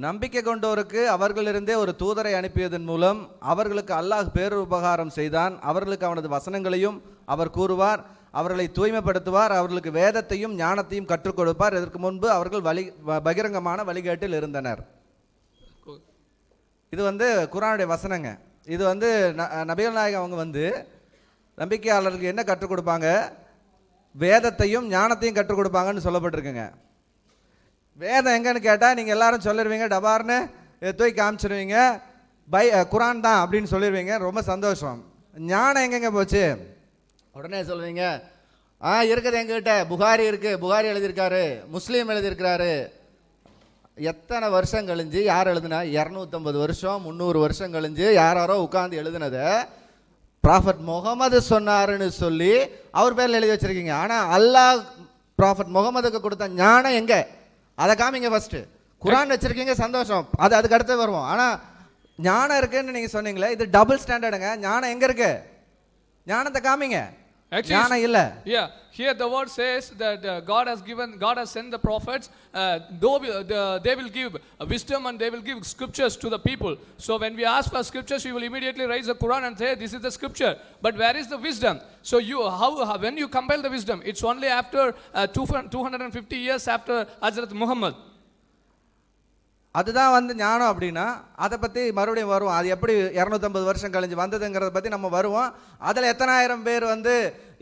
நம்பிக்கை கொண்டோருக்கு அவர்களிருந்தே ஒரு தூதரை அனுப்பியதன் மூலம் அவர்களுக்கு அல்லாஹ் பேருபகாரம் செய்தான். அவர்களுக்கு அவனது வசனங்களையும் அவர் கூறுவார், அவர்களை தூய்மைப்படுத்துவார், அவர்களுக்கு வேதத்தையும் ஞானத்தையும் கற்றுக் கொடுப்பார். இதற்கு முன்பு அவர்கள் பகிரங்கமான வழிகேட்டில் இருந்தனர். இது குர்ஆனுடைய வசனங்க. இது நபிகள் நாயகம் அவங்க நம்பிக்கையாளர்களுக்கு என்ன கற்றுக் கொடுப்பாங்க? வேதத்தையும் ஞானத்தையும் கற்றுக் கொடுப்பாங்கன்னு சொல்லப்பட்டிருக்குங்க. வேதம் எங்கன்னு கேட்டால் நீங்கள் எல்லாரும் சொல்லிடுவீங்க, டபார்னு தூக்கி காமிச்சிருவீங்க, குர்ஆன் தான் அப்படின்னு சொல்லிடுவீங்க, ரொம்ப சந்தோஷம். ஞானம் எங்கெங்க போச்சு? உடனே சொல்லுவீங்க, இருக்குது எங்ககிட்ட, புகாரி இருக்குது, புகாரி எழுதியிருக்காரு, முஸ்லீம் எழுதியிருக்கிறாரு. எத்தனை வருஷம் கழிஞ்சு யார் எழுதுனா? 250 வருஷம் 300 வருஷம் கழிஞ்சு யாரோ உட்கார்ந்து எழுதுனதை ப்ராஃபட் முகமது சொன்னாருன்னு சொல்லி அவர் பேரில் எழுதி வச்சிருக்கீங்க. ஆனால் அல்லாஹ் ப்ராஃபட் முகமதுக்கு கொடுத்த ஞானம் எங்கே? அதை காமிங்க ஃபர்ஸ்ட். குர்ஆன் வச்சிருக்கீங்க, சந்தோஷம், அதுக்கு அடுத்து வருவோம். ஆனால் ஞானம் இருக்குன்னு நீங்கள் சொன்னீங்களே, இது டபுள் ஸ்டாண்டர்டுங்க. ஞானம் எங்கே இருக்கு? ஞானத்தை காமிங்க. ஞானம் இல்ல. Yeah, here the word says that God has sent the prophets, they will give wisdom and they will give scriptures to the people. So when we ask for scriptures, we will immediately raise the Quran and say this is the scripture. But where is the wisdom? So when you compile the wisdom, it's only after 250 years after Hazrat Muhammad. அதுதான் ஞானம் அப்படின்னா அதை பற்றி மறுபடியும் வருவோம். அது எப்படி 250 வருஷம் கழிஞ்சு வந்ததுங்கிறத பற்றி நம்ம வருவோம். அதில் எத்தனாயிரம் பேர்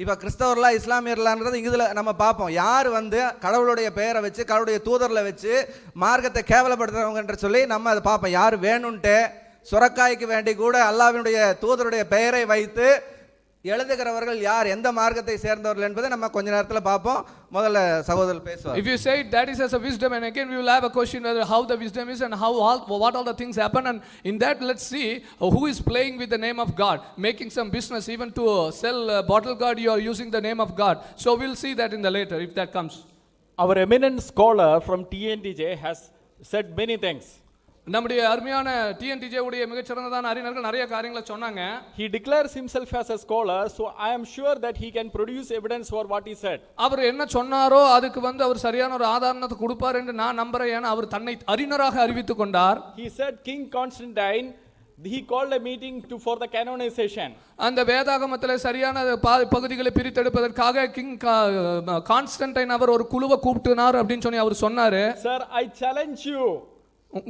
இப்போ கிறிஸ்தவர்களா இஸ்லாமியர்களான்றது இதில் நம்ம பார்ப்போம். யார் கடவுளுடைய பெயரை வச்சு கடவுளுடைய தூதரில் வச்சு மார்க்கத்தை கேவலப்படுத்துறவங்கன்ற சொல்லி நம்ம அதை பார்ப்போம். யார் வேணும்ன்ட்டு சுரக்காய்க்கு வேண்டி கூட அல்லாஹ்வினுடைய தூதருடைய பெயரை வைத்து எழுதுகிறவர்கள் யார், எந்த மார்க்கத்தை சேர்ந்தவர்கள் என்பதை நம்ம கொஞ்ச நேரத்தில் பார்ப்போம். முதல்ல சகோதரர் பேசுவார். If you say that is as a wisdom, and again we will have a question whether how the wisdom is and what all the things happen, and in that let's see who is playing with the name of God, making some business even to sell bottle God, you are using the name of God. So we'll see that in the later if that comes. Our eminent scholar from TNTJ has said many things. நம்முடைய அருமையான TNTJ உடைய மிகச்சிறந்ததான அறிஞர்கள் நிறைய காரியங்களை சொன்னாங்க. He declares himself as a scholar, so I am sure that he can produce evidence for what he said. அவர் என்ன சொன்னாரோ அதுக்கு அவர் சரியான ஒரு ஆதாரத்தை கொடுப்பார் என்று நான் நம்புறேன். ஏன்னா அவர் தன்னை அறிஞராக அறிவித்துக் கொண்டார். He said King Constantine, he called a meeting for the canonization. அந்த வேதாகமத்திலே சரியான பகுதிகளை பிரித்தெடுப்பதற்காக கிங் கான்ஸ்டன்டைன் அவர் ஒரு குழுவை கூப்பிட்டுனார் அப்படின்னு சொல்லி அவர் சொன்னாரு. Sir, I challenge you.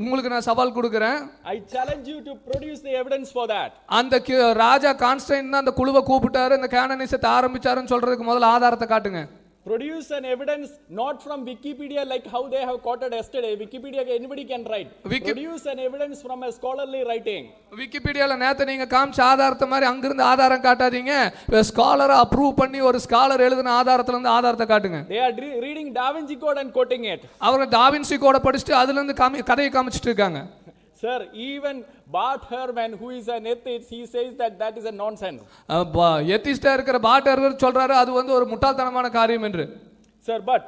உங்களுக்கு நான் சவால் கொடுக்கிறேன். I challenge you to produce the evidence for that. அந்த ராஜா கான்ஸ்டன்டைன் தான் அந்த குழுவை கூப்பிட்டாரு, இந்த கேனனைசேஷன் ஆரம்பிச்சாருன்னு சொல்றதுக்கு முதல்ல ஆதாரத்தை காட்டுங்க. Produce an evidence not from Wikipedia like how they have quoted yesterday. Wikipedia anybody can write. Produce an evidence from a scholarly writing. விக்கிபீடியால நேத்து நீங்க காமிச்ச ஆதாரத்தை மாதிரி அங்கிருந்து ஆதாரம் காட்டாதீங்க. ஸ்காலரை அப்ரூவ் பண்ணி ஒரு ஸ்காலர் எழுதின ஆதாரத்துல இருந்து ஆதாரத்தை காட்டுங்க. They are reading Da Vinci Code and quoting it. அவங்க Da Vinci Code படிச்சிட்டு அதுல இருந்து கதையை காமிச்சிட்டு இருக்காங்க. Sir, even Bart Ehrman, who is an atheist, he says that is a nonsense. எத்திஸ்டா இருக்கிற பாட் எர்வர் சொல்றாரு அது ஒரு முட்டாள்தனமான காரியம் என்று. Sir, but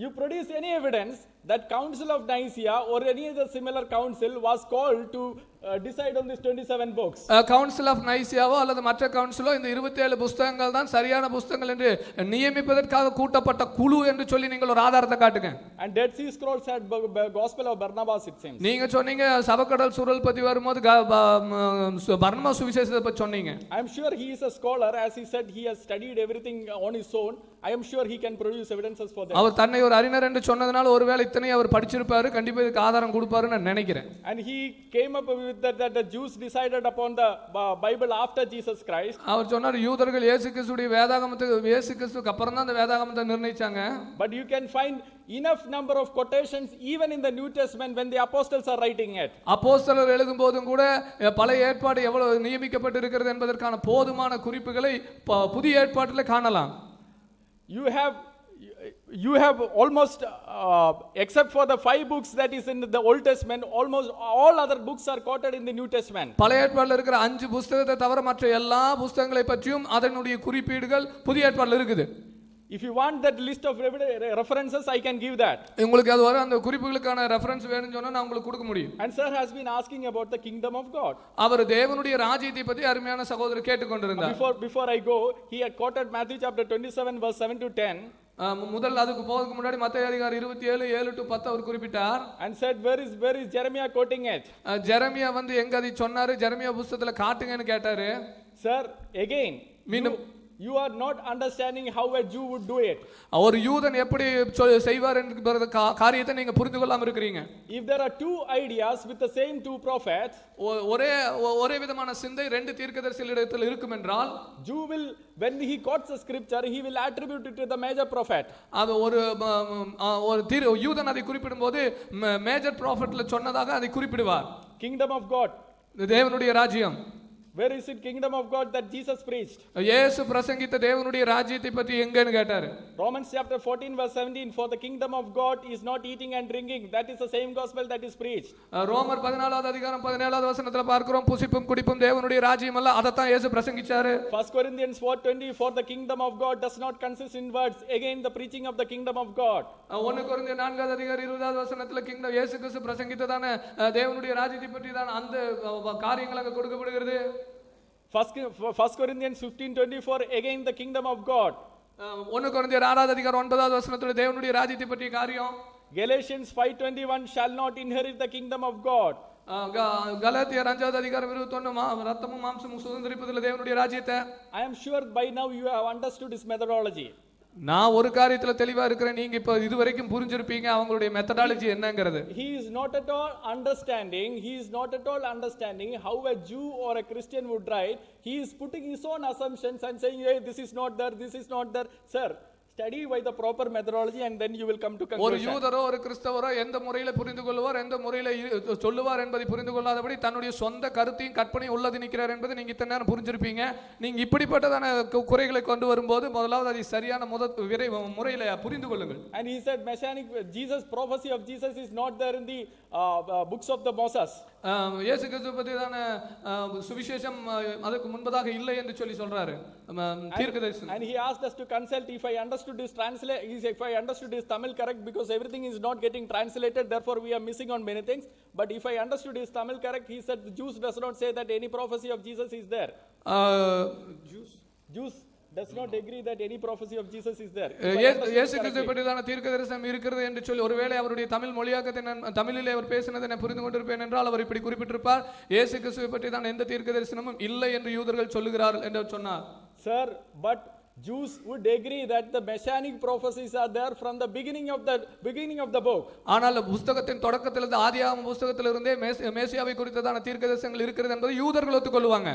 you produce any evidence that Council of Nicaea or any other similar council was called to decide on these 27 books. Council of நைசியாவோ அல்லது மற்ற கவுன்சிலோ இந்த 27 புத்தகங்கள் தான் சரியான புத்தகங்கள் என்று நியமிப்பதற்காக கூட்டப்பட்ட குழு என்று சொல்லி நீங்கள் ஒரு ஆதாரத்தை காட்டுங்க. And Dead Sea Scrolls had Gospel of Barnabas, it seems. நீங்க சொன்னீங்க சபக்கடல் சுருள் பத்தி வரும்போது பர்னபா சுவிசேஷத்தை பத்தி சொன்னீங்க. I am sure he is a scholar, as he said he has studied everything on his own. I am sure he can produce evidences for that. அவர் தன்னை ஒரு அறிஞர் என்று சொன்னதனால ஒருவேளை இத்தனை அவர் படிச்சிருப்பாரு, கண்டிப்பா இதுக்கு ஆதாரம் கொடுப்பாருன்னு நான் நினைக்கிறேன். And he came up with that the Jews decided upon the Bible after Jesus Christ. அவர் சொன்னார் யூதர்கள் இயேசு கிறிஸ்துவின் வேதாகமத்துக்கு இயேசு கிறிஸ்துவுக்கு அப்புறம் தான் அந்த வேதாகமத்தை நிர்ணயிச்சாங்க. But you can find enough number of quotations even in the New Testament when the apostles are writing it. அப்போஸ்தலர் எழுதும்போதும் கூட பழைய ஏற்பாடு எவ்வளவு நியமிக்கப்பட்டு இருக்கிறது என்பதற்கான போதுமான குறிப்புகளை புதிய ஏற்பாட்டில் காணலாம். You have almost except for the 5 books that is in the Old Testament, almost all other books are quoted in the New Testament. பழைய ஏற்பாட்டில் இருக்கிற 5 புத்தகத்தை தவிர மற்ற எல்லா புத்தகங்களை பற்றியும் அதனுடைய குறிப்பீடுகள் புதிய ஏற்பாட்டில் இருக்குது. If you want that list of references, I can give that. உங்களுக்கு அது வர அந்த குறிப்புகளுக்கான ரெஃபரன்ஸ் வேணும்னு சொன்னா நான் உங்களுக்கு கொடுக்க முடியும். And sir has been asking about the kingdom of God. அவர் தேவனுடைய ராஜ்யத்தை பற்றி அருமையான சகோதரர் கேட்டுக்கொண்டிருந்தார். Before I go, he had quoted Matthew chapter 27 verse 7 to 10. முதல்ல அதுக்கு போறதுக்கு முன்னாடி மத்தேயு அதிகாரம் 27 7 to 10 அவர் குறிப்பிட்டார். and said, where is Jeremiah quoting it? Jeremiah வந்து எங்க அதை சொன்னாரு, ஜெரமியா புத்தகத்துல காட்டுங்கன்னு கேட்டாரு. Sir, again, மீண்டும் you are not understanding how a Jew would do it. ஒரு யூதன் எப்படி செய்வார் என்கிற காரியத்தை நீங்க புரிந்து கொள்ளாம இருக்கிறீங்க. If there are two ideas with the same two prophets, ஒரே விதமான சிந்தை ரெண்டு தீர்க்கதரிசிகளிடத்தில் இருக்கும் என்றால், Jew will, when he quotes the scripture, he will attribute it to the major prophet. அது ஒரு யூதன் அதை குறிப்பிடும்போது மேஜர் ப்ராஃபட்ல சொன்னதாக அதை குறிப்பிடுவார். Kingdom of God. தேவனுடைய ராஜ்யம். Where is it kingdom of God that Jesus preached? இயேசு பிரசங்கித்த தேவனுடைய ராஜ்யத்தை பற்றி எங்கன்னு கேட்டாரு. Romans chapter 14 verse 17, for the kingdom of God is not eating and drinking, that is the same gospel that is preached. ரோமர் 14வது அதிகாரம் 17வது வசனத்துல பார்க்கிறோம், புசிப்பும் குடிப்பும் தேவனுடைய ராஜ்யம் அல்ல, அத தான் இயேசு பிரசங்கிச்சாரு. 1 Corinthians 4:20, for the kingdom of God does not consist in words, again the preaching of the kingdom of God. 1 கொரிந்தியர் 4வது அதிகாரம் 20வது வசனத்துல கிங்டம் இயேசு கிறிஸ்து பிரசங்கித்ததான தேவனுடைய ராஜ்யத்தை பற்றி தான் அந்த காரியங்கள் அங்க கொடுக்கப்படுகிறது. 1 Corinthians 15:24, again the kingdom of God. 1 கொரிந்தியர் 6வது அதிகாரம் 9வது வசனத்துல தேவனுடைய ராஜ்யத்தை பற்றிய காரியம். Galatians 5:21, shall not inherit the kingdom of God. கலாத்தியர் 5வது அதிகாரம் 21, ரத்தமும் மாம்சமும் சுதந்திரிப்பதில்லை தேவனுடைய ராஜ்யத்தை. I am sure by now you have understood this methodology. நான் ஒரு காரியத்துல தெளிவா இருக்கிறேன், நீங்க இப்ப இதுவரைக்கும் புரிஞ்சிருப்பீங்க அவங்களுடைய மெத்தடாலஜி என்னங்கிறது. He is not at all understanding how a Jew or a Christian would write. He is putting his own assumptions and saying, hey, this is not there. Sir, study by the proper methodology and then you will come to conclusion. ஒரு யூதரோ ஒரு கிறிஸ்தவரோ எந்த முறையில புரிந்து கொள்வார், எந்த முறையில சொல்லுவார் என்பதை புரிந்து கொள்ளாதபடி தன்னுடைய சொந்த கருத்தையும் கற்பனையும் உள்ளது நிற்கிறார் என்பதை நீங்க இத்தனை நேரம் புரிஞ்சிருப்பீங்க. நீங்க இப்படிப்பட்டதான குறைகளை கொண்டு வரும்போது முதலாவது அதை சரியான முறையில புரிந்து கொள்ளுங்கள். And he said prophecy of Jesus is not there in the books of the Moses. இயேசு கிறிஸ்து பற்றிதான சுவிசேஷம் அதுக்கு முன்பதாக இல்லை என்று சொல்றாரு தீர்க்கதரிசனம். And he asked us to consult if I understood his Tamil correct, because everything is not getting translated, therefore we are missing on many things. But if I understood his Tamil correct, he said the Jews does not say that any prophecy of Jesus is there. Jews does not agree that any prophecy of Jesus is there. இயேசு கிறிஸ்து பற்றிதான தீர்க்கதரிசனம் இருக்கிறது என்று சொல்லி ஒருவேளை அவருடைய தமிழ் மொழியாக்கத்தை தமிழிலே அவர் பேசினதை நான் புரிந்து கொண்டிருப்பேன் என்றால் அவர் இப்படி குறிப்பிட்டிருப்பார், இயேசு கிறிஸ்துவை பற்றிதான எந்த தீர்க்கதரிசனமும் இல்லை என்று யூதர்கள் சொல்லுகிறார்கள் என்று சொன்னார். Sir, but Jews would agree that the messianic prophecies are there from the beginning of the book. ஆனால் புத்தகத்தின் தொடக்கத்திலிருந்து ஆதியாகம புத்தகத்திலிருந்தே மேசியாவை குறித்ததான தீர்க்கதரிசனங்கள் இருக்கிறது என்பதை யூதர்கள் ஒத்துக்கொள்வாங்க.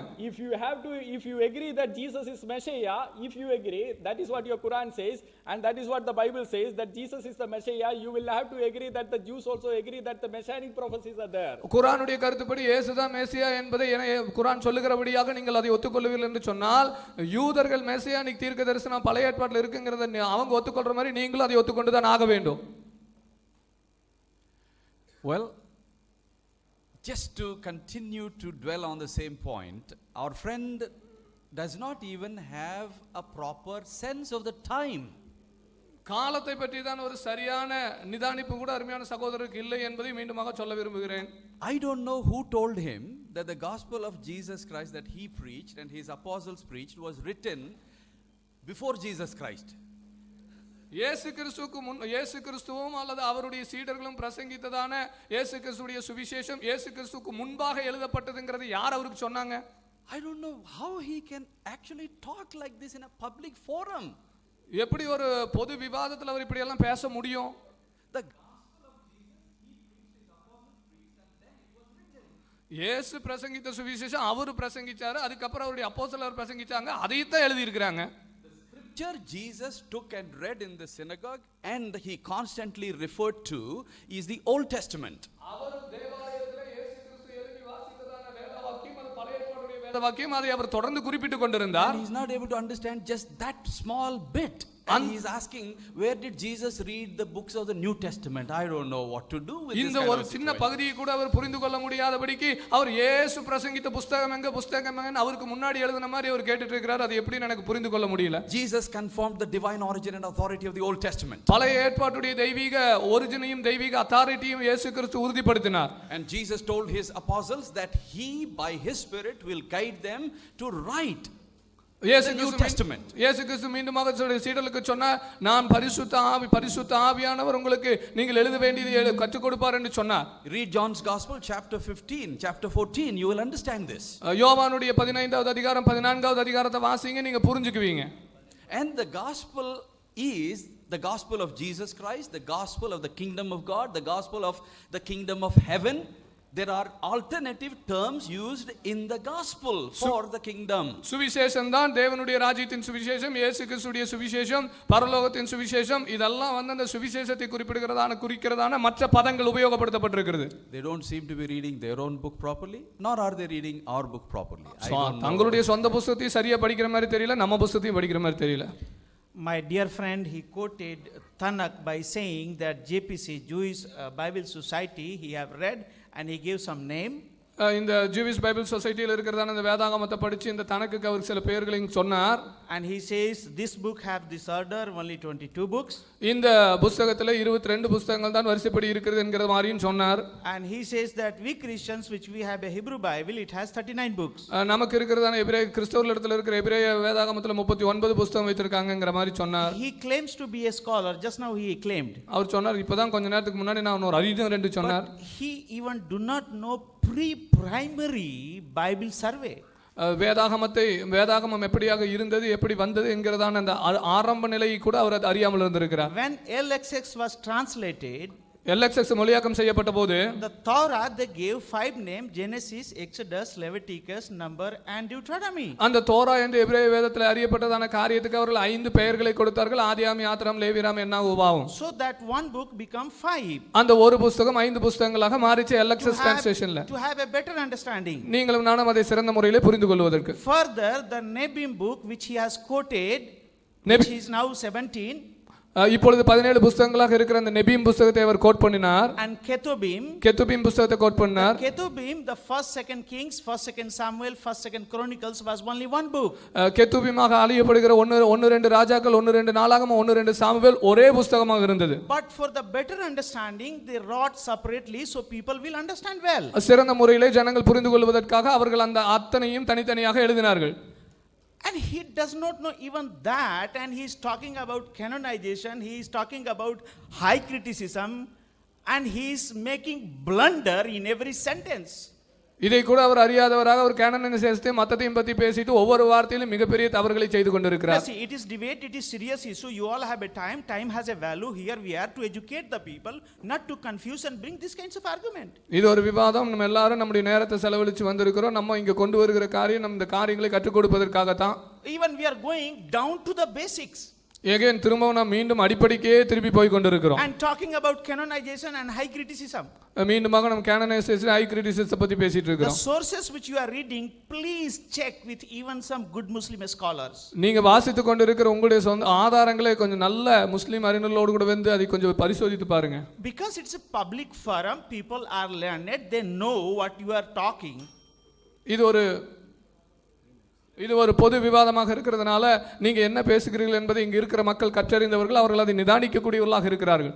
If you agree that Jesus is Messiah, if you agree, that is what your Quran says and that is what the Bible says, that Jesus is the Messiah, you will have to agree that the Jews also agree that the messianic prophecies are there. குர்ஆனுடைய கருத்துப்படி இயேசுதான் மேசியா என்பதை குர்ஆன் சொல்லுகிறபடியாக நீங்கள் அதை ஒத்துக்கொள்வீர்கள் என்று சொன்னால், யூதர்கள் Messianic தீர்க்கதரிசனம் பழைய ஏற்பாட்டில் இருக்குங்கிறத அவங்க ஒத்துக்கொள்ற மாதிரி நீங்களும் அதை ஒத்துக்கொண்டு தான் ஆக வேண்டும். Well, just to continue to dwell on the same point, our friend does not even have a proper sense of the time. காலத்தை பற்றி தான் ஒரு சரியான நிதானிப்பு கூட அருமையான சகோதரருக்கு இல்லை என்பதை மீண்டுமாக சொல்ல விரும்புகிறேன். I don't know who told him that the gospel of Jesus Christ that he preached and his apostles preached was written before Jesus Christ. இயேசு கிறிஸ்துவும் அல்லது அவருடைய சீடர்களும் பிரசங்கித்ததான இயேசு கிறிஸ்துவுடைய சுவிசேஷம் இயேசு கிறிஸ்துவுக்கு முன்பாக எழுதப்பட்டதுங்கிறது யார் அவருக்கு சொன்னாங்க? I don't know how he can actually talk like this in a public forum. எப்படி ஒரு பொது விவாதத்தில் அவர் இப்படி எல்லாம் பேச முடியும்? The இயேசு பிரசங்கித்த சுவிசேஷம் அவர் பிரசங்கிச்சாரு, அதுக்கப்புறம் அவருடைய அப்போஸ்தலர் பிரசங்கிச்சாங்க, அதையும் தான் எழுதி இருக்கிறாங்க. scripture Jesus took and read in the synagogue and he constantly referred to is the Old Testament. அவர் தேவாலயத்திலே இயேசு கிறிஸ்து எழுதி வாசித்ததான வேதவாக்கியம் அது பழைய ஏற்பாட்டுடைய வேதவாக்கியம், அதை அவர் தொடர்ந்து குறிப்பிட்டு கொண்டிருந்தார். He is not able to understand just that small bit. And he is asking, where did Jesus read the books of the New Testament? I don't know what to do with this. இந்த ஒரு சின்ன பகுதியை கூட அவர் புரிந்து கொள்ள முடியாதபடிக்கு அவர் இயேசு பிரசங்கித்த புத்தகம் எங்க அவருக்கு முன்னாடி எழுதின மாதிரி அவர் கேட்டுட்டு இருக்கிறார். அது எப்படி எனக்கு புரிந்து கொள்ள முடியல? Jesus confirmed the divine origin and authority of the Old Testament. பழைய ஏற்பாட்டுடைய தெய்வீக ஒரிஜினையும் தெய்வீக அத்தாரிட்டியும் இயேசு கிறிஸ்து உறுதிப்படுத்தினார். And Jesus told his apostles that he by his spirit will guide them to write. இயேசு the New கிறிஸ்து Testament. இயேசு கிறிஸ்து மீண்டுமாக சீடர்களுக்கு சொன்னார், நான் பரிசுத்த ஆவியானவர் உங்களுக்கு நீங்கள் எழுத வேண்டியதை கற்றுக் கொடுப்பார் என்று சொன்னார். Read John's Gospel, chapter 15, chapter 14, you will understand this. யோவானுடைய 15வது அதிகாரம் 14வது அதிகாரத்தை வாசிங்க, நீங்க புரிஞ்சுக்குவீங்க. And the gospel is the gospel of Jesus Christ, the gospel of the kingdom of God, the gospel of the kingdom of heaven. There are alternative terms used in the gospel for the kingdom. சுவிசேஷம் தான் தேவனுடைய ராஜ்யத்தின் சுவிசேஷம், இயேசு கிறிஸ்துவின் சுவிசேஷம், பரலோகத்தின் சுவிசேஷம். இதெல்லாம் அந்த சுவிசேஷத்தை குறிக்கிறதான மற்ற பதங்கள் உபயோகப்படுத்தப்பட்டிருக்கிறது. They don't seem to be reading their own book properly, nor are they reading our book properly. தங்களுடைய சொந்த புத்தகத்தை சரியா படிக்கிற மாதிரி தெரியல, நம்ம புத்தகத்தையும் படிக்கிற மாதிரி தெரியல. My dear friend, he quoted Tanakh by saying that JPC, Jewish Bible Society, he have read and he gave some name. இந்த ஜூவிஷ் பைபிள் சொசைட்டியில் இருக்கிறதான இந்த வேதாகமத்தை படிச்சு இந்த தனக்கு அவர் சில பெயர்களையும் சொன்னார். And he says this book have this order, only 22 books. இந்த புத்தகத்துல 22 புத்தகங்கள் தான் வரிசைப்படி இருக்கிறது என்கிற மாதிரியும் சொன்னார். And he says that we Christians which we have a Hebrew Bible, it has 39 books. நமக்கு இருக்கிறதான எபிரேய கிறிஸ்தவர்களிடத்துல இருக்கிற எபிரேய வேதாகமத்துல 39 புத்தகம் வைத்திருக்காங்கங்கற மாதிரி சொன்னார். He claims to be a scholar. Just now he claimed. அவர் சொன்னார், இப்பதான் கொஞ்ச நேரத்துக்கு முன்னாடி நான் ஒரு அறிஞர் என்று சொன்னார். He even do not know pre-primary Bible survey. வேதாகமம் எப்படியாக இருந்தது, எப்படி வந்தது என்கிறதான அந்த ஆரம்ப நிலையை கூட அவர் அறியாமல் இருந்திருக்கிறார். When LXX was translated, LXX மொழியாக்கம் செய்யப்பட்ட போது the Torah they gave 5 names: Genesis, Exodus, Leviticus, Number and Deuteronomy. அந்த தோரா என்ற எபிரேய வேதத்தில் அறியப்பட்டதான காரியத்துக்கு அவர்கள் 5 பெயர்களை கொடுத்தார்கள்: ஆதியாகமம், யாத்திராகமம், லேவியராகமம், என்னாகும், உபாகமம். So that one book become 5. அந்த ஒரு புத்தகம் 5 புத்தகங்களாக மாறிச்சு LXX டிரான்ஸ்லேஷன்ல. To have a better understanding. நீங்களும் நானும் அதை சிறந்த முறையில் புரிந்து கொள்வதற்கு. Further, the Nebim book which he has quoted, which is now 17. இப்பொழுது 17 புத்தகங்களாக இருக்கிற அந்த நெபீம் புத்தகத்தை அவர் கோட் பண்ணினார். And கெத்துபீம் புத்தகத்தை கோட் பண்ணார். Ketubim, the 1st 2nd Kings, 1st 2nd Samuel, 1st 2nd Chronicles was only one book. கெத்துபீமாக அறியப்படுகிற 1-2 ராஜாக்கள், 1-2 நாளாகமம், 1-2 சாமுவேல் ஒரே புத்தகமாக இருந்தது. But for the better understanding, they wrote separately so people will understand well. சிறந்த முறையிலே ஜனங்கள் புரிந்து கொள்வதற்காக அவர்கள் அந்த அத்தனையும் தனித்தனியாக எழுதினார்கள். And he does not know even that, and he is talking about canonization, he is talking about high criticism, and he is making blunder in every sentence. இதை கூட அவர் அறியாதவராக அவர் கேனனைசேஷனை மத்தத்தையும் பத்தி பேசிட்டு ஒவ்வொரு வார்த்தையிலும் மிகப்பெரிய தவறுகளை செய்து கொண்டிருக்கிறார். See, it is debate, it is serious issue. You all have a time has a value. Here we are to educate the people, not to confuse and bring these kinds of argument. இது ஒரு விவாதம், நம்ம எல்லாரும் நம்முடைய நேரத்தை செலவழித்து வந்திருக்கிறோம். நம்ம இங்க கொண்டு வருகிற காரியம் நம்ம இந்த காரியங்களை கற்றுக் கொடுப்பதற்காக தான். Even we are going down to the basics. again திரும்பவும் நாம் மீண்டும் அடிப்படைக்கே திருப்பி போய் கொண்டிருக்கிறோம். And talking about canonization and high criticism. மீண்டுமாக நாம் canonization high criticism பத்தி பேசிட்டு The இருக்கிறோம். sources which you are reading, please check with even some good Muslim scholars. நீங்க வாசித்து கொண்டிருக்கிற உங்களுடைய சொந்த ஆதாரங்களை கொஞ்சம் நல்ல முஸ்லிம் அறிஞர்களோடு கூட வந்து அதை கொஞ்சம் பரிசோதித்து பாருங்க. Because it's a public forum, people are learned, they know what you are talking. இது ஒரு பொது விவாதமாக இருக்கிறதுனால நீங்க என்ன பேசுகிறீர்கள் என்பதை இங்க இருக்கிற மக்கள் கற்றறிந்தவர்கள், அவர்கள் அதை நிதானிக்கக்கூடியவர்களாக இருக்கிறார்கள்.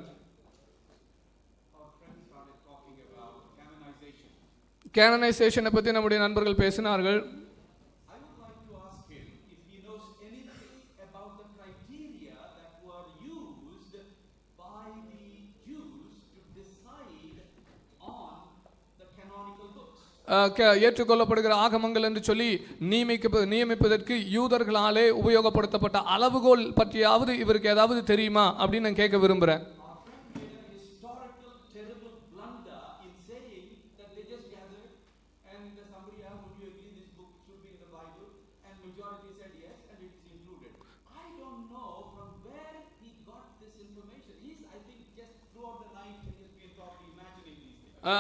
கேனனைசேஷனை பற்றி நம்முடைய நண்பர்கள் பேசினார்கள். ஏற்றுக்கொள்ளப்படுகிற ஆகமங்கள் என்று சொல்லி நியமிப்பதற்கு யூதர்களாலே உபயோகப்படுத்தப்பட்ட அளவுகோல் பற்றியாவது இவருக்கு ஏதாவது தெரியுமா அப்படின்னு நான் கேட்க விரும்புகிறேன்.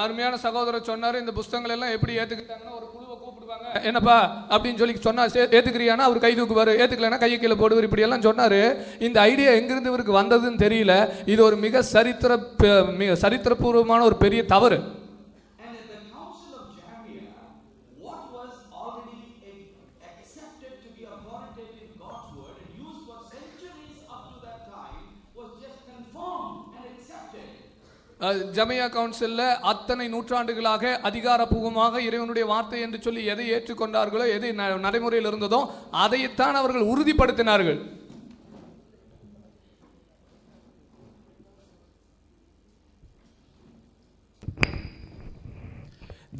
அருமையான சகோதரர் சொன்னாரு, இந்த புத்தகங்கள் எல்லாம் எப்படி ஏத்துக்கிட்டாங்கன்னா ஒரு குழுவை கூப்பிடுவாங்க, என்னப்பா அப்படின்னு சொல்லி சொன்னா ஏத்துக்கிறியானா அவர் கை தூக்குவாரு, ஏத்துக்கலன்னா கையை கீழே போடுவார், இப்படி எல்லாம் சொன்னாரு. இந்த ஐடியா எங்கிருந்து இவருக்கு வந்ததுன்னு தெரியல. இது ஒரு மிக சரித்திரபூர்வமான ஒரு பெரிய தவறு. ஜமையா கவுன்சில்ல அத்தனை நூற்றாண்டுகளாக அதிகாரப்பூர்வமாக இறைவனுடைய வார்த்தை என்று சொல்லி எதை ஏற்றுக்கொண்டார்களோ எதை நடைமுறையில் இருந்ததோ அதைத்தான் அவர்கள் உறுதிப்படுத்தினார்கள்.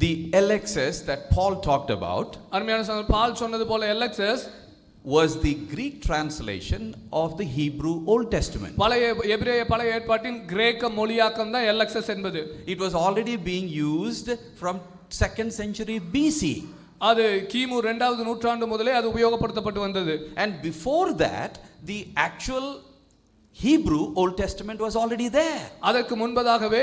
The LXS that Paul talked about அருமையான சகோதரர் பால் சொன்னது போல LXS was the Greek translation of the Hebrew Old Testament. பழைய எபிரேய பழைய ஏற்பாட்டின் கிரேக்க மொழியாக்கம் தான் LXS என்பது. It was already being used from 2nd century BC. அது கிமு 2வது நூற்றாண்டு முதலே அது உபயோகப்படுத்தப்பட்டு வந்தது. And before that the actual Hebrew Old Testament was already there. அதற்கு முன்பதாகவே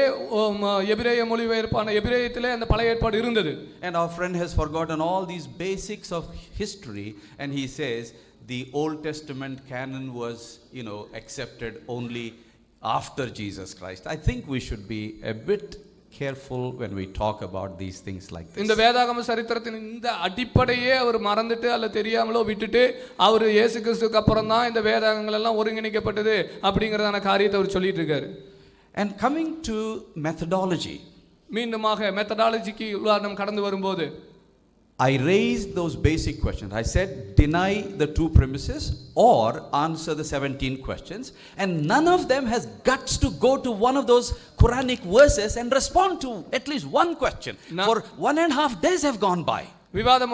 எபிரேய மொழிபெயர்ப்பான எபிரேயத்திலே அந்த பழைய ஏற்பாடு இருந்தது. And our friend has forgotten all these basics of history and he says the Old Testament canon was, accepted only after Jesus Christ. I think we should be a bit careful when we talk about these things like this. இந்த வேதாகம சரித்திரத்தின் இந்த அடிப்படையே அவர் மறந்துட்டு அல்ல தெரியாமலோ விட்டுட்டு அவர் இயேசு கிறிஸ்துவுக்கு அப்புறம் தான் இந்த வேதாகங்கள் எல்லாம் ஒருங்கிணைக்கப்பட்டது அப்படிங்கறதான காரியத்தை அவர் சொல்லிட்டு இருக்காரு. And coming to methodology, மீண்டுமாக மெத்தடாலஜிக்கு உதாரணம் கடந்து வரும்போது I raised those basic questions. I said deny the two premises or answer the 17 questions, and none of them has guts to go to one of those Quranic verses and respond to at least one question. For 1.5 days have gone by. விவாத